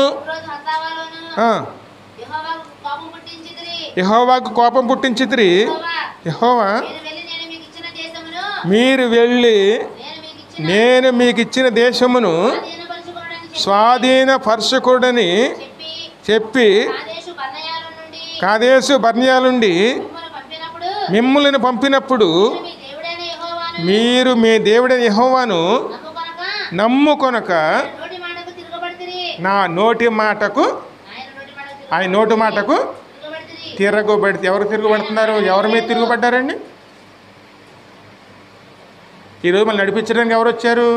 యెహోవాకు కోపం పుట్టించితిరి. యెహోవా మీరు వెళ్ళి నేను మీకు ఇచ్చిన దేశమును స్వాధీనపరచుకుడని చెప్పి కాదేశు బర్నియా నుండి మిమ్ములను పంపినప్పుడు మీరు మీ దేవుడైన యెహోవాను నమ్ముకొనక నా నోటి మాటకు ఆయన నోటి మాటకు తిరగబడితే ఎవరు తిరుగుబడుతున్నారు? ఎవరి మీద తిరుగుబడ్డారండి? ఈరోజు మళ్ళీ నడిపించడానికి ఎవరు వచ్చారు?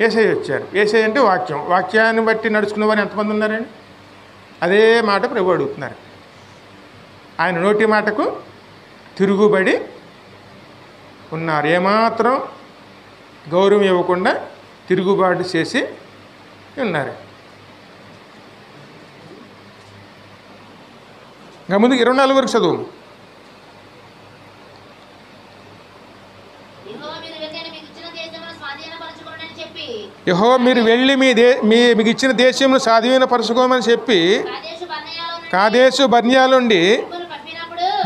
యేసయ్య వచ్చారు. యేసయ్య అంటే వాక్యం. వాక్యాన్ని బట్టి నడుచుకున్న వారు ఎంతమంది ఉన్నారండి? అదే మాట ప్రభు అడుగుతున్నారు. ఆయన నోటి మాటకు తిరుగుబడి ఉన్నారు. ఏమాత్రం గౌరవం ఇవ్వకుండా తిరుగుబాటు చేసి ఉన్నారు. ఇంకా ముందుకు 24 వరకు చదువు. యెహోవా మీరు వెళ్ళి మీకు ఇచ్చిన దేశమును స్వాధీనపరచుకోమని చెప్పి కాదేశు బర్నియా నుండి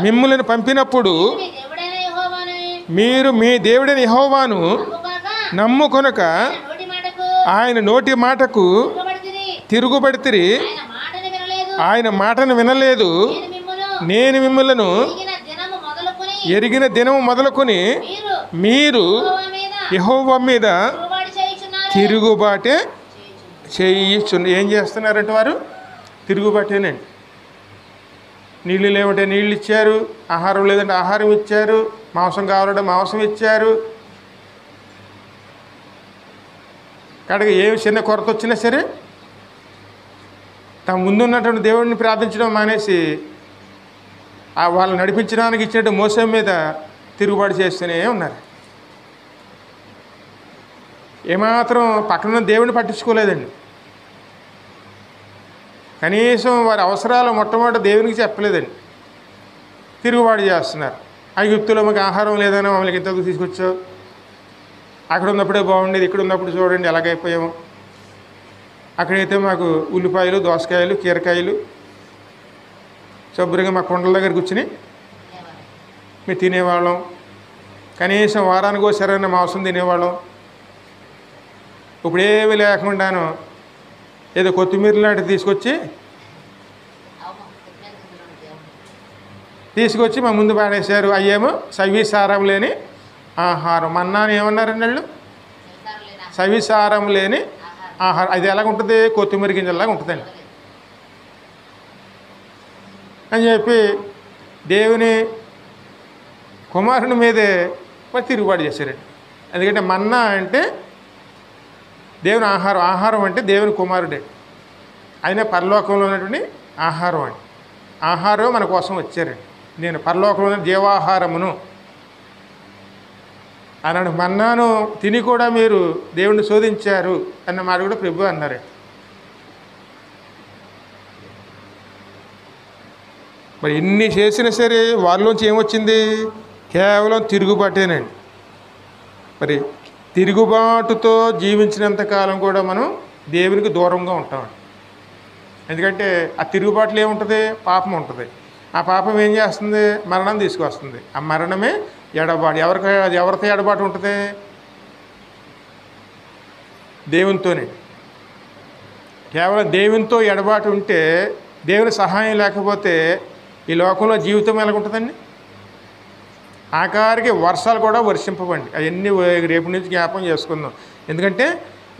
మిమ్ములను పంపినప్పుడు మీరు మీ దేవుడైన యెహోవాను నమ్ముకొనక ఆయన నోటి మాటకు తిరుగుబడితిరి. ఆయన మాటను వినలేదు. నేను మిమ్మలను ఎరిగిన దినము మొదలుకొని మీరు యెహోవా మీద తిరుగుబాటే చేయుచున్న. ఏం చేస్తున్నారంటే వారు తిరుగుబాటేనండి. నీళ్ళు లేవంటే నీళ్ళు ఇచ్చారు, ఆహారం లేదంటే ఆహారం ఇచ్చారు, మాంసం కావాలంటే మాంసం ఇచ్చారు. కాడికి ఏ చిన్న కొరత వచ్చినా సరే తమ ముందున్నటువంటి దేవుడిని ప్రార్థించడం మానేసి వాళ్ళు నడిపించడానికి ఇచ్చినట్టు మోసం మీద తిరుగుబాటు చేస్తూనే ఉన్నారు. ఏమాత్రం పక్కన దేవుడిని పట్టించుకోలేదండి. కనీసం వారి అవసరాలు మొట్టమొదటి దేవునికి చెప్పలేదండి. తిరుగుబాటు చేస్తున్నారు. ఐగుప్తులో మాకు ఆహారం లేదని మమ్మల్ని ఇంతకు తీసుకొచ్చావు, అక్కడ ఉన్నప్పుడే బాగుండేది, ఇక్కడ ఉన్నప్పుడు చూడండి ఎలాగైపోయాము, అక్కడైతే మాకు ఉల్లిపాయలు, దోసకాయలు, కీరకాయలు శుభ్రంగా మా కొండల దగ్గర కూర్చుని మేము తినేవాళ్ళం. కనీసం వారానికి ఒకసారైనా మాంసం తినేవాళ్ళం. ఇప్పుడు ఏమీ లేకుండాను ఏదో కొత్తిమీర లాంటివి తీసుకొచ్చి మా ముందు పాడేశారు. అయ్యేమో సవిసారం లేని ఆహారం. మన్నాను ఏమన్నారండి వాళ్ళు? సవిసారం లేని ఆహారం. అది ఎలాగుంటుంది? కొత్తిమీర గింజలాగా ఉంటుందండి అని చెప్పి దేవుని కుమారుని మీదే తిరుగుబాటు చేశారండి. ఎందుకంటే మన్నా అంటే దేవుని ఆహారం. ఆహారం అంటే దేవుని కుమారుడే. ఆయన పరలోకంలో ఉన్నటువంటి ఆహారం అండి. ఆహారం మన కోసం వచ్చారండి. నేను పరలోకంలో జీవాహారమును అన్నాడు. మన్నాను తిని కూడా మీరు దేవుణ్ణి శోధించారు అన్న మాట కూడా ప్రభు అన్నారు. మరి ఇన్ని చేసినా సరే వాళ్ళలోంచి ఏమొచ్చింది? కేవలం తిరుగుబాటేనండి. మరి తిరుగుబాటుతో జీవించినంతకాలం కూడా మనం దేవునికి దూరంగా ఉంటామండి. ఎందుకంటే ఆ తిరుగుబాటులో ఏముంటుంది? పాపం ఉంటుంది. ఆ పాపం ఏం చేస్తుంది? మరణం తీసుకొస్తుంది. ఆ మరణమే ఎడబాటు. ఎవరితో ఎడబాటు ఉంటుంది? దేవునితోనే. కేవలం దేవునితో ఎడబాటు ఉంటే, దేవుని సహాయం లేకపోతే ఈ లోకంలో జీవితం ఎలాగుంటుందండి? ఆఖరికి వర్షాలు కూడా వర్షింపవండి. అవన్నీ రేపు నుంచి జ్ఞాపకం చేసుకుందాం. ఎందుకంటే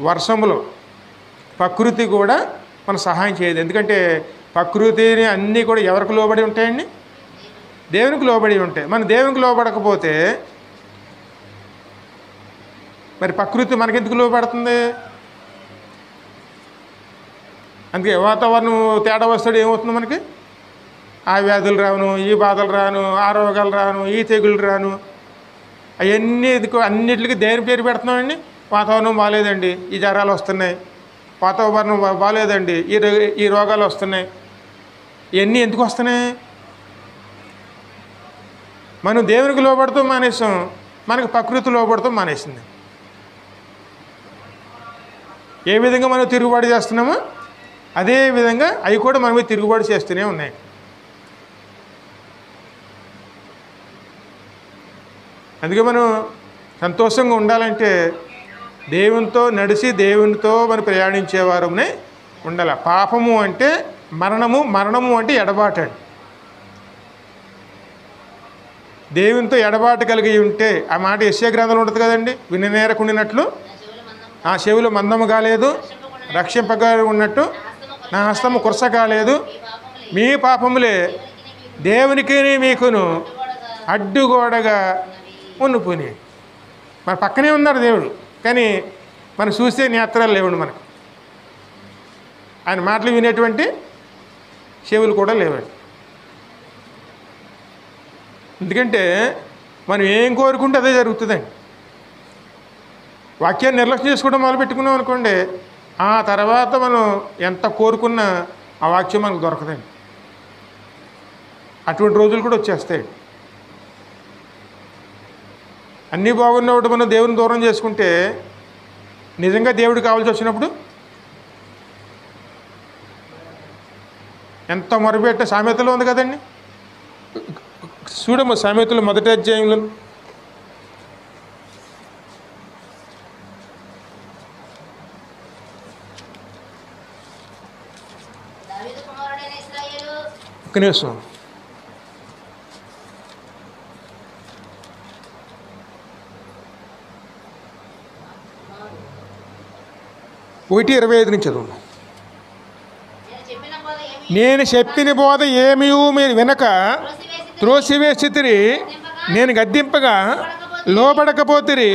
వర్షంలో ప్రకృతి కూడా మన సహాయం చేయదు. ఎందుకంటే ప్రకృతిని అన్నీ కూడా ఎవరికి లోబడి ఉంటాయండి? దేవునికి లోబడి ఉంటాయి. మన దేవునికి లోబడకపోతే మరి ప్రకృతి మనకెందుకు లోబడుతుంది? అందుకే వాతావరణం తేడా వస్తాడు ఏమవుతుంది మనకి? ఆ వ్యాధులు రాను, ఈ బాధలు రాను, ఆ రోగాలు రాను, ఈ తెగులు రాను. అవన్నీ అన్నిటికీ దేని పేరు పెడుతున్నామండి? వాతావరణం బాగాలేదండి, ఈ జ్వరాలు వస్తున్నాయి. వాతావరణం బాగాలేదండి, ఈ రోగాలు వస్తున్నాయి. ఇవన్నీ ఎందుకు వస్తున్నాయి? మనం దేవునికి లోబడుతూ మానేసాం. మనకు ప్రకృతి లోబడతాం మానేసింది. ఏ విధంగా మనం తిరుగుబాటు చేస్తున్నామో అదే విధంగా అవి కూడా మన మీద తిరుగుబాటు చేస్తూనే ఉన్నాయి. అందుకే మనం సంతోషంగా ఉండాలంటే దేవునితో నడిచి దేవునితో మనం ప్రయాణించేవారునే ఉండాలి. పాపము అంటే మరణము, మరణము అంటే ఎడబాటండి. దేవునితో ఎడబాటు కలిగి ఉంటే, ఆ మాట యెషయా గ్రంథంలో ఉంటుంది కదండి, విననేరకుండినట్లు నా చెవులు మందము కాలేదు, రక్షింపగా ఉన్నట్టు నా హస్తము కురస కాలేదు, మీ పాపములే దేవునికి మీకును అడ్డుగోడగా ఉన్నపోయి. మన పక్కనే ఉన్నాడు దేవుడు, కానీ మనం చూసే నేత్రాలు లేవండి మనకు. ఆయన మాటలు వినేటువంటి చెవులు కూడా లేవండి. ఎందుకంటే మనం ఏం కోరుకుంటే అదే జరుగుతుందండి. వాక్యాన్ని నిర్లక్ష్యం చేసుకోవడం మొదలు పెట్టుకున్నాం అనుకోండి, ఆ తర్వాత మనం ఎంత కోరుకున్నా ఆ వాక్యం మనకు దొరకదండి. అటువంటి రోజులు కూడా వచ్చేస్తాయి. అన్నీ బాగున్నప్పుడు మనం దేవుని దూరం చేసుకుంటే నిజంగా దేవుడు కావాల్సి వచ్చినప్పుడు ఎంత మొరపెట్టే సామెతలో ఉంది కదండి. చూడమ్మ సామెతలు 1వ అధ్యాయంలో ఒక్క నిమిషం. ఒకటి 25 నుంచి చదువు. నేను చెప్పిన బోధ ఏమీ మీరు వినక త్రోసివేసితిరి, నేను గద్దింపగా లోబడకపోతిరి,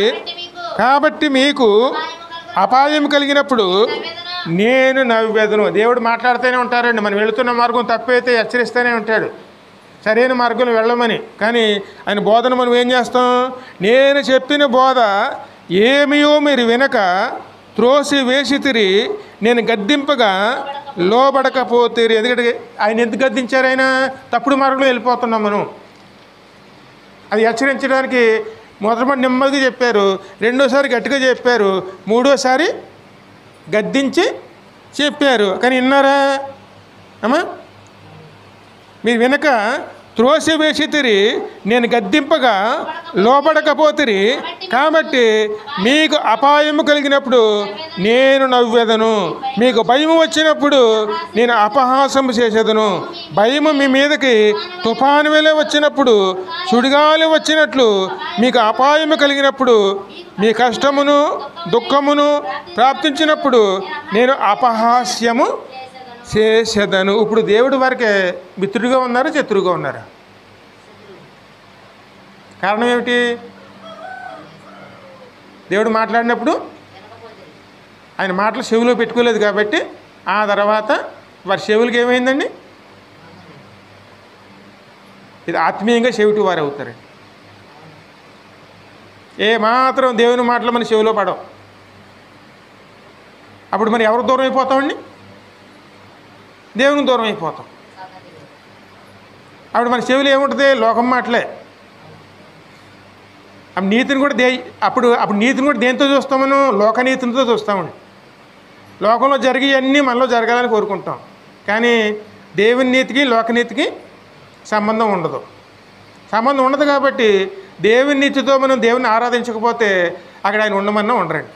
కాబట్టి మీకు అపాయం కలిగినప్పుడు నేను నవ్వెదను. దేవుడు మాట్లాడుతూనే ఉంటారండి. మనం వెళుతున్న మార్గం తప్పైతే హెచ్చరిస్తూనే ఉంటాడు, సరైన మార్గంలో వెళ్ళమని. కానీ ఆయన బోధన మనం ఏం చేస్తాం? నేను చెప్పిన బోధ ఏమీయో మీరు వినక త్రోసి వేసితిరి, నేను గద్దింపగా లోబడకపోతేరి. ఎందుకంటే ఆయన ఎందుకు గద్దించారు? ఆయన తప్పుడు మార్గంలో వెళ్ళిపోతున్నాం మనం. అది హెచ్చరించడానికి మొదటి నెమ్మదిగా చెప్పారు, రెండోసారి గట్టిగా చెప్పారు, మూడోసారి గద్దించి చెప్పారు. కానీ విన్నారా అమ్మా? మీరు వినక త్రోసి వేసితిరి, నేను గద్దింపగా లోబడకపోతిరి, కాబట్టి మీకు అపాయము కలిగినప్పుడు నేను నవ్వెదను, మీకు భయము వచ్చినప్పుడు నేను అపహాసము చేసేదను. భయము మీ మీదకి తుఫాను వేళ వచ్చినప్పుడు, సుడిగాలి వచ్చినట్లు మీకు అపాయము కలిగినప్పుడు, మీ కష్టమును దుఃఖమును ప్రాప్తించినప్పుడు నేను అపహాస్యము చేసేదను. ఇప్పుడు దేవుడు వారికి మిత్రుడిగా ఉన్నారా, శత్రువుగా ఉన్నారా? కారణం ఏమిటి? దేవుడు మాట్లాడినప్పుడు ఆయన మాటలు చెవిలో పెట్టుకోలేదు కాబట్టి ఆ తర్వాత వారి చెవులకి ఏమైందండి? ఇది ఆత్మీయంగా చెవిటి వారు అవుతారండి. ఏమాత్రం దేవుని మాటలు మన చెవిలో పడవు. అప్పుడు మనం ఎవరు దూరం అయిపోతామండి? దేవునికి దూరం అయిపోతాం. అప్పుడు మన చెవిలో ఏముంటుంది? లోకం మాటలే. అప్పుడు నీతిని కూడా అప్పుడు నీతిని కూడా దేంతో చూస్తాం? మనం లోకనీతితో చూస్తామండి. లోకంలో జరిగేవన్నీ మనలో జరగాలని కోరుకుంటాం, కానీ దేవుని నీతికి లోకనీతికి సంబంధం ఉండదు. సంబంధం ఉండదు కాబట్టి దేవుని నీతితో మనం దేవుని ఆరాధించకపోతే అక్కడ ఆయన ఉండమన్నా ఉండరండి.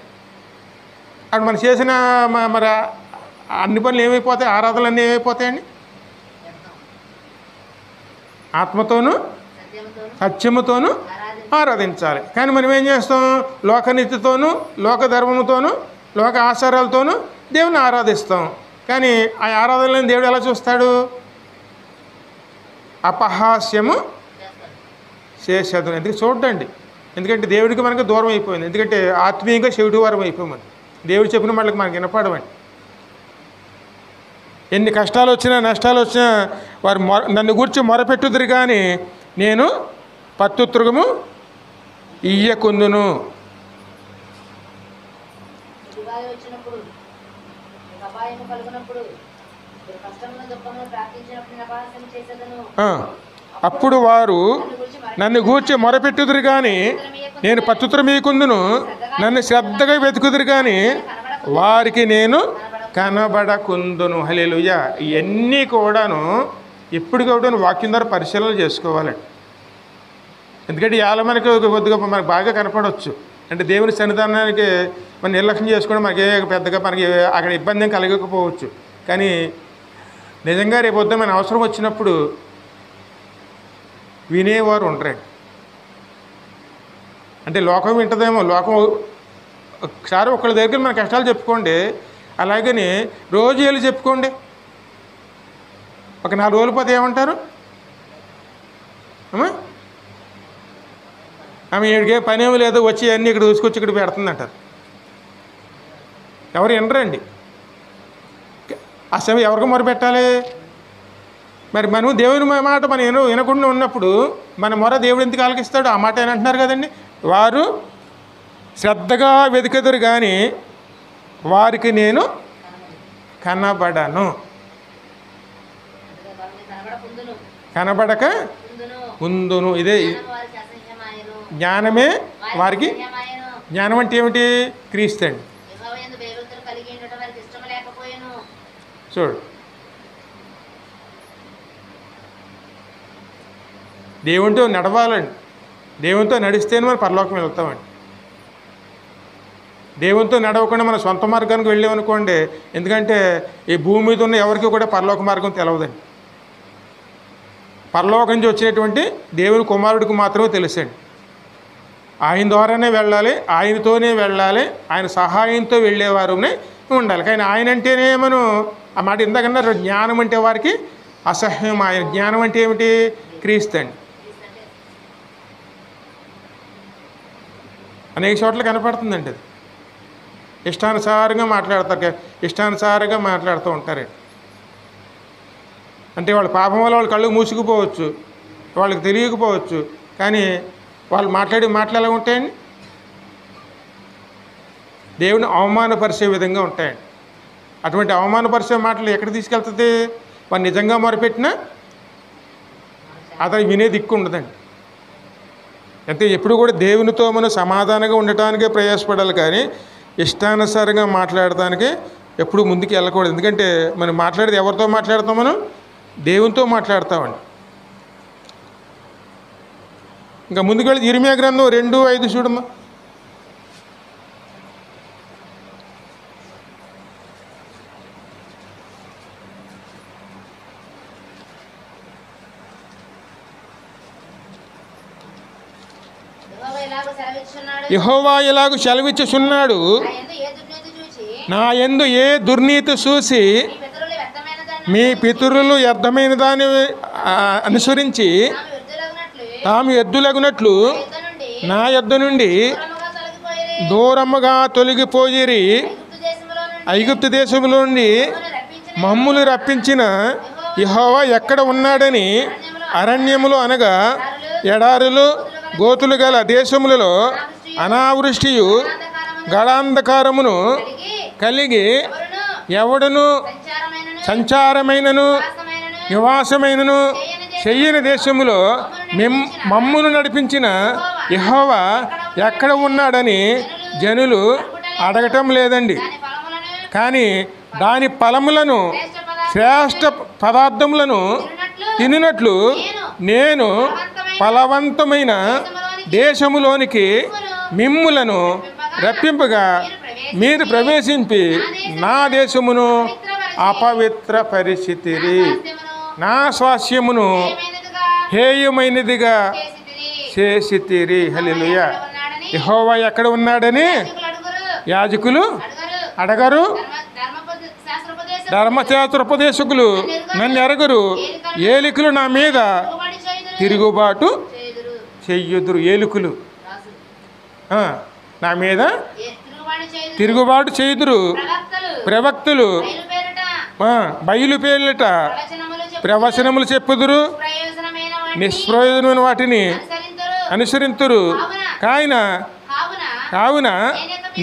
అక్కడ మనం చేసిన మరి అన్ని పనులు ఏమైపోతాయి? ఆరాధనలు ఏమైపోతాయండి? ఆత్మతోనూ సత్యముతోనూ ఆరాధించాలి. కానీ మనం ఏం చేస్తాం? లోకనీతితోనూ లోక ధర్మముతోనూ లోక ఆచారాలతోనూ దేవుని ఆరాధిస్తాం. కానీ ఆ ఆరాధనలను దేవుడు ఎలా చూస్తాడు? అపహాస్యము చేసేది. ఎందుకు చూడండి? ఎందుకంటే దేవుడికి మనకు దూరం అయిపోయింది. ఎందుకంటే ఆత్మీయంగా చెవిటి వారం అయిపోయింది. దేవుడు చెప్పిన వాళ్ళకి మనకి వినపడవండి. ఎన్ని కష్టాలు వచ్చినా నష్టాలు వచ్చినా వారు నన్ను గురించి మొరపెట్టుదురు, కానీ నేను ప్రత్యుత్తరము ఇయ్యకుందును. అప్పుడు వారు నన్ను గూర్చి మొరపెట్టుదురు, కానీ నేను పత్తుత్ర మీకుందును, నన్ను శ్రద్ధగా వెతుకుదురు కానీ వారికి నేను కనబడకుందును. హల్లెలూయా. ఇవన్నీ కూడాను ఎప్పటికప్పుడు వాక్యం ద్వారా పరిశీలన చేసుకోవాలండి. ఎందుకంటే ఇవాళ మనకి కొద్దిగా మనకు బాగా కనపడవచ్చు. అంటే దేవుని సన్నిధానానికి మనం నిర్లక్ష్యం చేసుకోవడం మనకి పెద్దగా మనకి అక్కడ ఇబ్బంది ఏం కలగకపోవచ్చు. కానీ నిజంగా రేపు పొద్దున మన అవసరం వచ్చినప్పుడు వినేవారు ఉండరండి. అంటే లోకం వింటదేమో, లోకం ఒకసారి ఒకళ్ళ దగ్గర మన కష్టాలు చెప్పుకోండి, అలాగని రోజు వెళ్ళి చెప్పుకోండి. ఒక 4 రోజులు పోతే ఏమంటారు? ఆమె ఇక్కడికే పనేమో లేదో వచ్చి అన్నీ ఇక్కడ తీసుకొచ్చి ఇక్కడ పెడుతుందంటారు. ఎవరు వినరండి. ఆ సమయం ఎవరికి మొరపెట్టాలి? మరి మనం దేవుని మాట మనం వినకుండా ఉన్నప్పుడు మన మొర దేవుడు ఎందుకు ఆలకిస్తాడు? ఆ మాట ఏమంటున్నారు కదండి, వారు శ్రద్ధగా వెతుకుదురు కానీ వారికి నేను కనబడను. కనబడక ఉందును. ఇదే జ్ఞానమే వారికి. జ్ఞానం అంటే ఏమిటి? క్రీస్తు అండి. చూడు, దేవునితో నడవాలండి. దేవునితో నడిస్తేనే మనం పరలోకం వెళ్తామండి. దేవునితో నడవకుండా మన సొంత మార్గానికి వెళ్ళామనుకోండి, ఎందుకంటే ఈ భూమి మీద ఉన్న ఎవరికి కూడా పరలోక మార్గం తెలవదండి. పరలోకం నుంచి వచ్చినటువంటి దేవుని కుమారుడికి మాత్రమే తెలుసండి. ఆయన ద్వారానే వెళ్ళాలి, ఆయనతోనే వెళ్ళాలి, ఆయన సహాయంతో వెళ్ళేవారునే ఉండాలి. కానీ ఆయన అంటేనే మనం ఆ మాట ఇందాకన్నారు, జ్ఞానం అంటే వారికి అసహ్యం. ఆయన జ్ఞానం అంటే ఏమిటి? క్రీస్తు అండి. అనేక చోట్ల కనపడుతుందండి. అది ఇష్టానుసారంగా మాట్లాడుతూ ఉంటారండి. అంటే వాళ్ళ పాపం వల్ల వాళ్ళ కళ్ళు మూసుకుపోవచ్చు, వాళ్ళకి తెలియకపోవచ్చు, కానీ వాళ్ళు మాటలు ఎలా ఉంటాయండి? దేవుని అవమానపరిచే విధంగా ఉంటాయండి. అటువంటి అవమానపరిచే మాటలు ఎక్కడ తీసుకెళ్తుంది? వాళ్ళు నిజంగా మొరపెట్టినా అతను వినే దిక్కు ఉండదండి. అంటే ఎప్పుడు కూడా దేవునితో మనం సమాధానంగా ఉండటానికే ప్రయాసపడాలి, కానీ ఇష్టానుసారంగా మాట్లాడటానికి ఎప్పుడు ముందుకు వెళ్ళకూడదు. ఎందుకంటే మనం మాట్లాడేది ఎవరితో మాట్లాడతాం? మనం దేవునితో మాట్లాడతామండి. ఇంకా ముందుకు వెళ్ళి ఇర్మియా గ్రంథం 2:5 చూడమ్మా. యెహోవా ఇలాగు సెలవిచ్చుచున్నాడు, నా యందు ఏ దుర్నీతి చూసి మీ పితరులు వ్యర్థమైన దాన్ని అనుసరించి తాము ఎద్దులగునట్లు నా యొద్ద నుండి దూరముగా తొలగిపోయిరి. ఐగుప్తు దేశంలో నుండి మమ్ములు రప్పించిన యెహోవా ఎక్కడ ఉన్నాడని అరణ్యములు అనగా ఎడారులు గోతులు గల దేశములలో అనావృష్టియు గడాంధకారమును కలిగి ఎవడును సంచారమైనను నివాసమైనను చెయ్యని దేశములో మమ్మును నడిపించిన యెహోవా ఎక్కడ ఉన్నాడని జనులు అడగటం లేదండి. కానీ దాని ఫలములను శ్రేష్ఠ పదార్థములను తినినట్లు నేను ఫలవంతమైన దేశములోనికి మిమ్ములను రప్పింపగా మీరు ప్రవేశింపి నా దేశమును అపవిత్ర పరిస్థితిరి, నా స్వాస్యమును హేయమైనదిగా చేసితిరి. హల్లెలూయా. యెహోవా ఎక్కడ ఉన్నాడని యాజకులు అడగరు, ధర్మశాస్త్రోపదేశకులు నన్ను ఎరగరు, ఏలికలు నా మీద తిరుగుబాటు చెయ్యుదురు. ఏలికలు నా మీద తిరుగుబాటు చేయుదురు. ప్రవక్తలు బయలు పేర్లట ప్రవచనములు చెప్పుదురు, నిష్ప్రయోజనమైన వాటిని అనుసరింతురు. కావున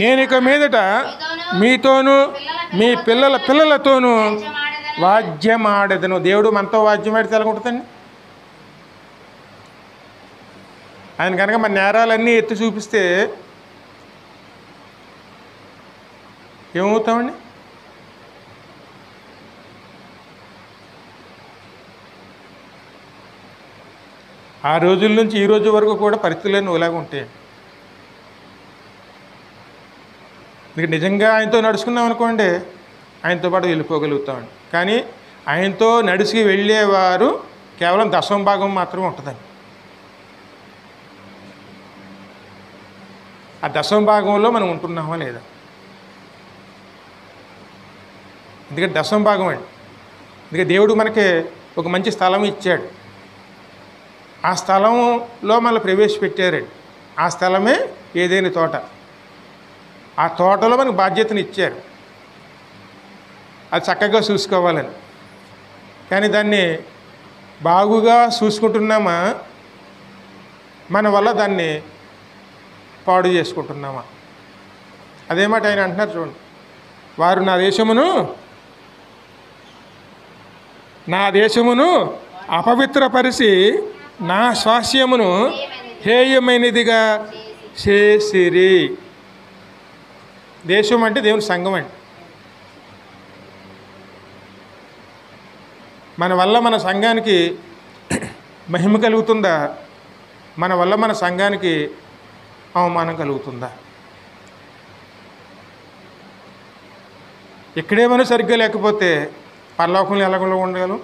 నేనిక మీదట మీతోనూ మీ పిల్లలతోనూ వాద్యమాడదను. దేవుడు మనతో వాద్యం ఆడితే ఎలా ఉంటుందండి? ఆయన కనుక మన నేరాలన్నీ ఎత్తి చూపిస్తే ఏమవుతామండి? ఆ రోజుల నుంచి ఈ రోజు వరకు కూడా పరిస్థితులన్నీ ఇలాగ ఉంటాయి. మీకు నిజంగా ఆయనతో నడుచుకున్నాం అనుకోండి, ఆయనతో పాటు వెళ్ళిపోగలుగుతామండి. కానీ ఆయనతో నడిచి వెళ్ళేవారు కేవలం దశమ భాగం మాత్రమే ఉంటుందండి. ఆ దశమ భాగంలో మనం ఉంటున్నామా లేదా? ఎందుకంటే దశమ భాగం అండి. అందుకే దేవుడు మనకి ఒక మంచి స్థలం ఇచ్చాడు. ఆ స్థలంలో మనల్ని ప్రవేశపెట్టారండి. ఆ స్థలమే ఏదైనా తోట. ఆ తోటలో మనకు బాధ్యతను ఇచ్చారు, అది చక్కగా చూసుకోవాలని. కానీ దాన్ని బాగుగా చూసుకుంటున్నామా, మన వల్ల దాన్ని పాడు చేసుకుంటున్నామా? అదే మాట ఆయన అంటున్నారు చూడండి. వారు నా దేశమును అపవిత్రపరిచి నా స్వాస్యమును హేయమైనదిగా చేసిరి. దేశం అంటే దేవుని సంఘం అండి. మన వల్ల మన సంఘానికి మహిమ కలుగుతుందా? మన వల్ల మన సంఘానికి అవమానం కలుగుతుందా? ఇక్కడే మనం సరిగ్గా లేకపోతే పరలోకంలో ఎలాగో ఉండగలం?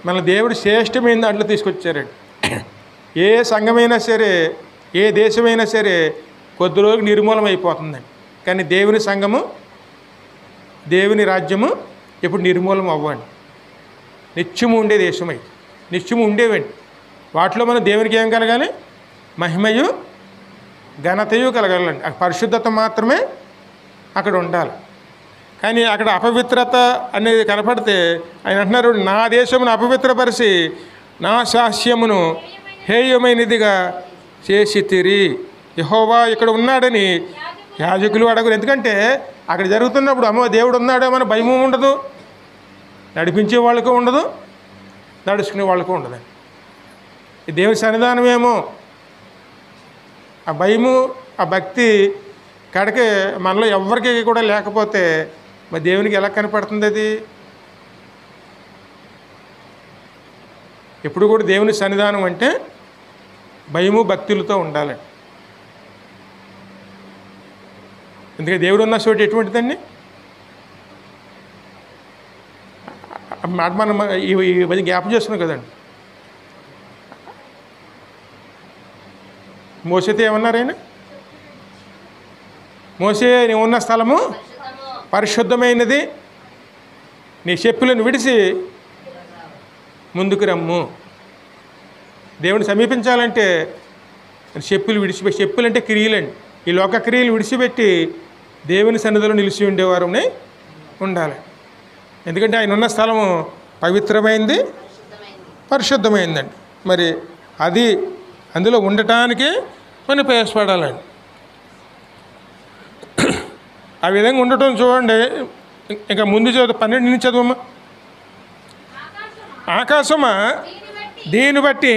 మన దేవుడు శ్రేష్టమైన దాంట్లో తీసుకొచ్చారండి. ఏ సంఘమైనా సరే, ఏ దేశమైనా సరే కొద్ది రోజులు నిర్మూలం అయిపోతుందండి. కానీ దేవుని సంఘము, దేవుని రాజ్యము ఎప్పుడు నిర్మూలం అవ్వండి. నిత్యము ఉండే దేశమై నిత్యము ఉండేవండి. వాటిలో మనం దేవునికి ఏం కలగాలి? మహిమయు ఘనతయు కలగాలండి. ఆ పరిశుద్ధత మాత్రమే అక్కడ ఉండాలి. కానీ అక్కడ అపవిత్రత అనేది కనపడితే ఆయన అంటున్నారు, నా దేశమును అపవిత్రపరిచి నా శాస్యమును హేయమైనదిగా చేసి తిరి. యెహోవా ఇక్కడ ఉన్నాడని యాజకులు అడగరు. ఎందుకంటే అక్కడ జరుగుతున్నప్పుడు అమ్మో దేవుడు ఉన్నాడేమో అని భయము ఉండదు, నడిపించే వాళ్ళకు ఉండదు, నడుచుకునే వాళ్ళకు ఉండదు. ఈ దేవుని సన్నిధానమేమో ఆ భయము, ఆ భక్తి కడకే మనలో ఎవరికి కూడా లేకపోతే మరి దేవునికి ఎలా కనపడుతుంది? అది ఎప్పుడు కూడా దేవుని సన్నిధానం అంటే భయము భక్తులతో ఉండాలండి. ఎందుకంటే దేవుడు ఉన్న చోటు ఎటువంటిదండి? మాట మనం ఈ మధ్య జ్ఞాపం చేస్తున్నాం కదండి. మోసేతో ఏమన్నారు ఆయన? మోసే, నీవు ఉన్న స్థలము పరిశుద్ధమైనది, నీ చెప్పులను విడిచి ముందుకు రమ్ము. దేవుని సమీపించాలంటే చెప్పులు విడిచిపెట్టి, చెప్పులు అంటే క్రియలండి, ఈ లోక క్రియలు విడిచిపెట్టి దేవుని సన్నిధిలో నిలిచి ఉండేవారు ఉండాలి. ఎందుకంటే ఆయన ఉన్న స్థలము పవిత్రమైంది, పరిశుద్ధమైందండి. మరి అది అందులో ఉండటానికి మనం ప్రయాసపడాలండి. ఆ విధంగా ఉండటం చూడండి. ఇంకా ముందు చదువు 12 నుంచి చదువమ్మా. ఆకాశమా దీన్ని బట్టి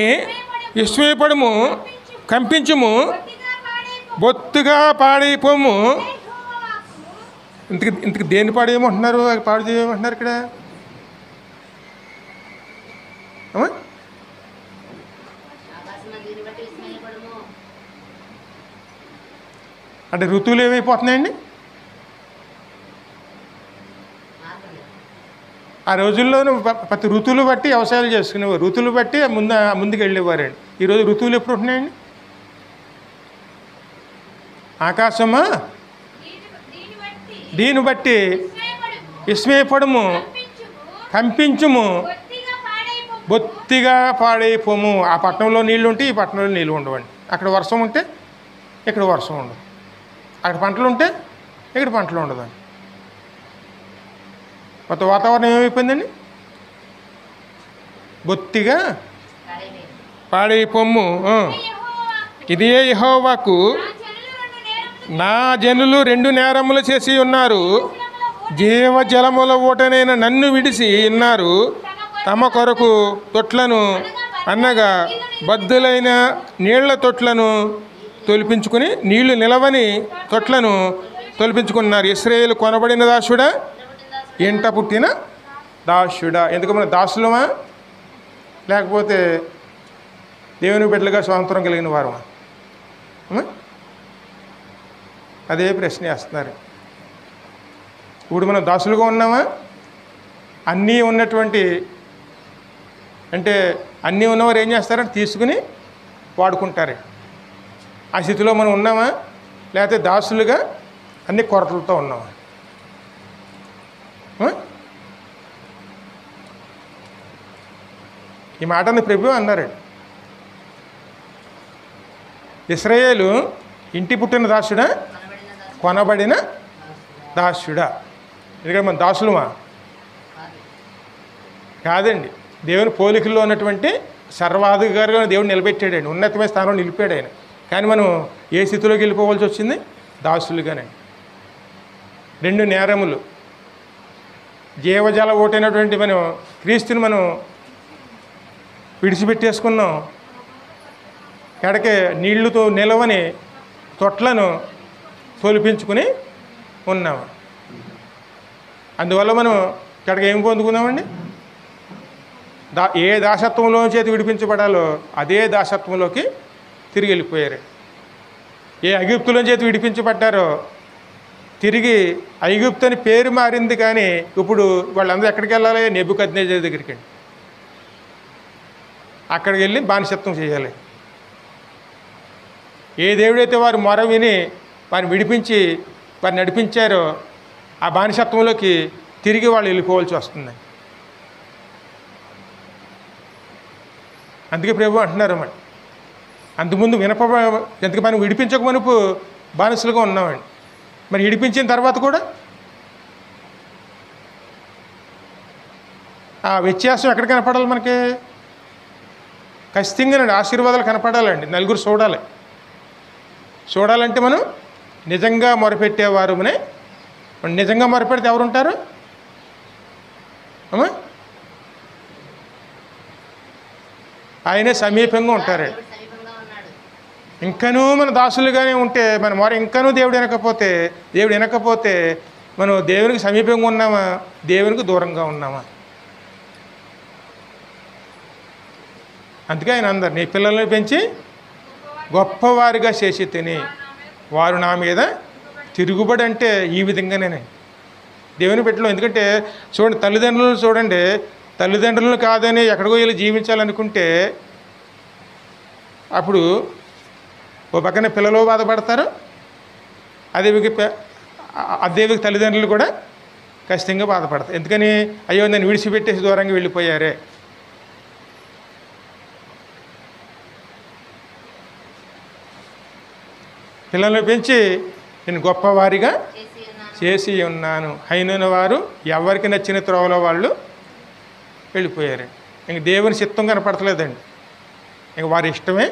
విస్మయపడము, కంపించుము, బొత్తుగా పాడైపోము. ఇంతకు దేన్ని పాడేయమంటున్నారు? పాడు చేయమంటున్నారు ఇక్కడ? అంటే ఋతువులు ఏమైపోతున్నాయండి? ఆ రోజుల్లోనూ ప్రతి ఋతువులు బట్టి వ్యవసాయాలు చేసుకునేవారు, ఋతువులు బట్టి ముందుకు వెళ్ళేవారండి. ఈరోజు ఋతువులు ఎప్పుడు ఉంటున్నాయండి? ఆకాశమా దీన్ని బట్టి విస్మయపడము, కంపించుము, బొత్తిగా పాడైపోము. ఆ పట్టణంలో నీళ్ళు ఉంటే ఈ పట్టణంలో నీళ్ళు ఉండవండి. అక్కడ వర్షం ఉంటే ఇక్కడ వర్షం ఉండదు, అక్కడ పంటలు ఉంటే ఇక్కడ పంటలు ఉండదండి. మొత్తం వాతావరణం ఏమైపోయిందండి? బొత్తిగా పాడైపోము. ఇదే యెహోవాకు నా జనులు 2 నేరములు చేసి ఉన్నారు, జీవజలముల ఊటనైన నన్ను విడిచి ఉన్నారు, తమ కొరకు తొట్లను అనగా బద్దులైన నీళ్ల తొట్లను తొలిపించుకుని, నీళ్లు నిలవని తొట్లను తొలిపించుకున్నారు. ఇశ్రాయేలు కొనబడిన దాసుడా, ఇంట పుట్టిన దాసుడా. ఎందుకు మన దాసులమా, లేకపోతే దేవుని బిడ్డలుగా స్వాతంత్రం కలిగిన వారు? అదే ప్రశ్న వేస్తున్నారు. ఇప్పుడు మనం దాసులుగా ఉన్నామా? అన్నీ ఉన్నటువంటి, అంటే అన్నీ ఉన్నవారు ఏం చేస్తారంటే తీసుకుని వాడుకుంటారు. ఆ స్థితిలో మనం ఉన్నామా, లేకపోతే దాసులుగా అన్ని కొరతలతో ఉన్నామా? ఈ మాటని ప్రభు అన్నారండి. ఇశ్రాయేలు ఇంటి పుట్టిన దాసుడా, కొనబడిన దాసుడా. ఎందుకంటే మన దాసులమా? కాదండి. దేవుని పోలికల్లో ఉన్నటువంటి సర్వాధికారిగా దేవుడు నిలబెట్టాడండి, ఉన్నతమైన స్థానంలో నిలిపాడు ఆయన. కానీ మనం ఏ స్థితిలోకి వెళ్ళిపోవాల్సి వచ్చింది? దాసులుగానే. 2 నేరములు, జీవజల ఓటైనటువంటి మనం క్రీస్తుని మనం విడిచిపెట్టేసుకున్నాం. ఎడకే నీళ్లతో నిలవని తొట్లను తొలిపించుకుని ఉన్నాము. అందువల్ల మనం ఇక్కడికి ఏం పొందుకున్నామండి? ఏ దాసత్వంలో చేతి విడిపించబడాలో అదే దాసత్వంలోకి తిరిగి వెళ్ళిపోయారు. ఏ ఐగుప్తులో చేతి విడిపించబడ్డారో తిరిగి ఐగుప్తు అని పేరు మారింది, కానీ ఇప్పుడు వాళ్ళందరూ ఎక్కడికి వెళ్ళాలి? నెబుకద్నెజరు దగ్గరికి అండి. అక్కడికి వెళ్ళి బానిసత్వం చేయాలి. ఏ దేవుడైతే వారు మొర విని వారిని విడిపించి వారిని నడిపించారో ఆ బానిసత్వంలోకి తిరిగి వాళ్ళు వెళ్ళిపోవాల్సి వస్తుంది. అందుకే ప్రభు అంటున్నారు అన్నమాట, అంతకుముందు ఎందుకు మనం విడిపించక మునుపు బానిసలుగా ఉన్నామండి. మరి విడిపించిన తర్వాత కూడా ఆ వ్యత్యాసం ఎక్కడ కనపడాలి? మనకి ఖచ్చితంగా ఆశీర్వాదాలు కనపడాలండి. నలుగురు చూడాలంటే మనం నిజంగా మొరపెట్టేవారునే. నిజంగా మొరపెడితే ఎవరు ఉంటారు అమ్మా? ఆయనే సమీపంగా ఉంటారు. ఇంకనూ మన దాసులుగానే ఉంటే మన మొర ఇంకనూ దేవుడు వినకపోతే మనం దేవునికి సమీపంగా ఉన్నామా, దేవునికి దూరంగా ఉన్నామా? అందుకే ఆయన అందరు నీ పిల్లల్ని పెంచి గొప్పవారిగా చేసి తిని వారు నా మీద తిరుగుబడి. అంటే ఈ విధంగానే దేవుని బిడ్డలు. ఎందుకంటే చూడండి, తల్లిదండ్రులను కాదని ఎక్కడికో వెళ్ళి జీవించాలనుకుంటే అప్పుడు ఓ పక్కన పిల్లలు బాధపడతారు, అదే తల్లిదండ్రులు కూడా ఖచ్చితంగా బాధపడతారు. ఎందుకని? అయ్యో నన్ను విడిచిపెట్టేసి దూరంగా వెళ్ళిపోయారే. పిల్లల్ని పెంచి నేను గొప్పవారిగా చేసి ఉన్నాను. అయిన వారు ఎవరికి నచ్చిన త్రోవలో వాళ్ళు వెళ్ళిపోయారు. ఇంక దేవుని చిత్తం కనపడతలేదండి, ఇంక వారి ఇష్టమే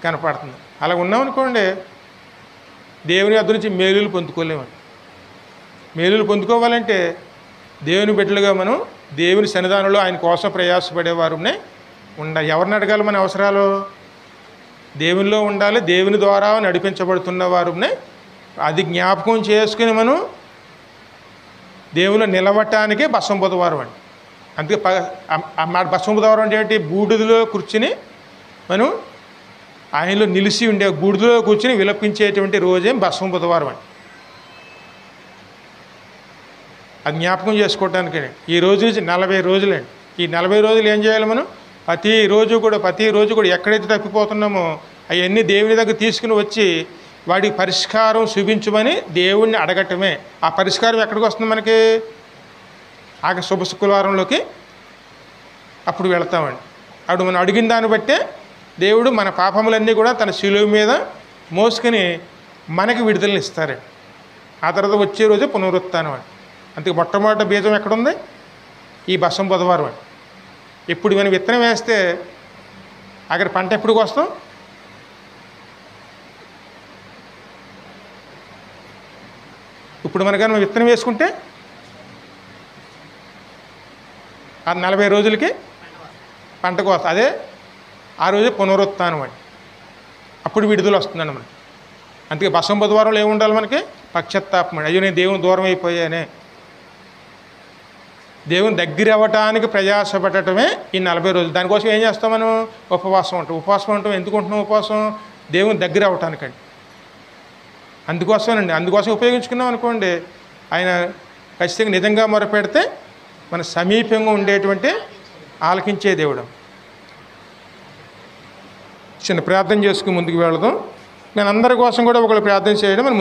కనపడుతుంది. అలా ఉన్నామనుకోండి, దేవుని వద్ద నుంచి మేలులు పొందుకోలేమండి. మేలులు పొందుకోవాలంటే దేవుని బిడ్డలుగా మనం దేవుని సన్నిధానంలో ఆయన కోసం ప్రయాసపడేవారునే ఉండాలి. ఎవరిని అడగాలి మన అవసరాలు? దేవునిలో ఉండాలి. దేవుని ద్వారా నడిపించబడుతున్న వారునే అది జ్ఞాపకం చేసుకుని మనం దేవుని నిలవటానికి బసం బుధవారం అండి. అందుకే బసం బుధవారం అంటే ఏంటి? బూడిదలో కూర్చుని మనం ఆయనలో నిలిచి ఉండే, బూడిదలో కూర్చుని విలపించేటువంటి రోజే బసం బుధవారం అండి. అది జ్ఞాపకం చేసుకోవటానికి ఈ రోజు నుంచి 40 రోజులండి. ఈ 40 రోజులు ఏం చేయాలి మనం? ప్రతిరోజు కూడా ఎక్కడైతే తప్పిపోతున్నామో అవన్నీ దేవుని దగ్గర తీసుకుని వచ్చి వాడికి పరిష్కారం చూపించమని దేవుణ్ణి అడగటమే. ఆ పరిష్కారం ఎక్కడికి వస్తుంది మనకి? శుభ శుక్రవారంలోకి అప్పుడు వెళతామండి. అప్పుడు మనం అడిగిన దాన్ని బట్టే దేవుడు మన పాపములన్నీ కూడా తన శిలువ మీద మోసుకొని మనకి విడుదలని ఇస్తారండి. ఆ తర్వాత వచ్చే రోజే పునరుత్థానం అండి. అందుకే మొట్టమొదటి బీజం ఎక్కడుంది? ఈ బసం బుధవారం అండి. ఇప్పుడు మనం విత్తనం వేస్తే అక్కడ పంట ఎప్పుడుకి వస్తాం? ఇప్పుడు మనకన్నా విత్తనం వేసుకుంటే ఆ 40 రోజులకి పంటకు వస్తుంది. అదే ఆ రోజే పునరుత్థానం అండి. అప్పుడు విడుదల వస్తుందండి మనకి. అందుకే బసం బుధవారంలో ఏముండాలి మనకి? పశ్చాత్తాపం అండి. అయ్యో నేను దేవుని దూరం అయిపోయానే. దేవుని దగ్గర అవ్వటానికి ప్రయాసపడటమే ఈ 40 రోజులు. దానికోసం ఏం చేస్తాం మనం? ఉపవాసం ఉంటాం. ఉపవాసం ఉంటాం ఎందుకు ఉంటున్నాం? ఉపవాసం దేవుని దగ్గర అవ్వటానికండి. అందుకోసమేనండి. అందుకోసం ఉపయోగించుకున్నాం అనుకోండి, ఆయన ఖచ్చితంగా నిజంగా మొరపెడితే మన సమీపంగా ఉండేటువంటి ఆలకించే దేవుడు. చిన్న ప్రార్థన చేసుకుని ముందుకు వెళదాం. నేను అందరి కోసం కూడా ఒకళ్ళు ప్రార్థన చేయడం మనం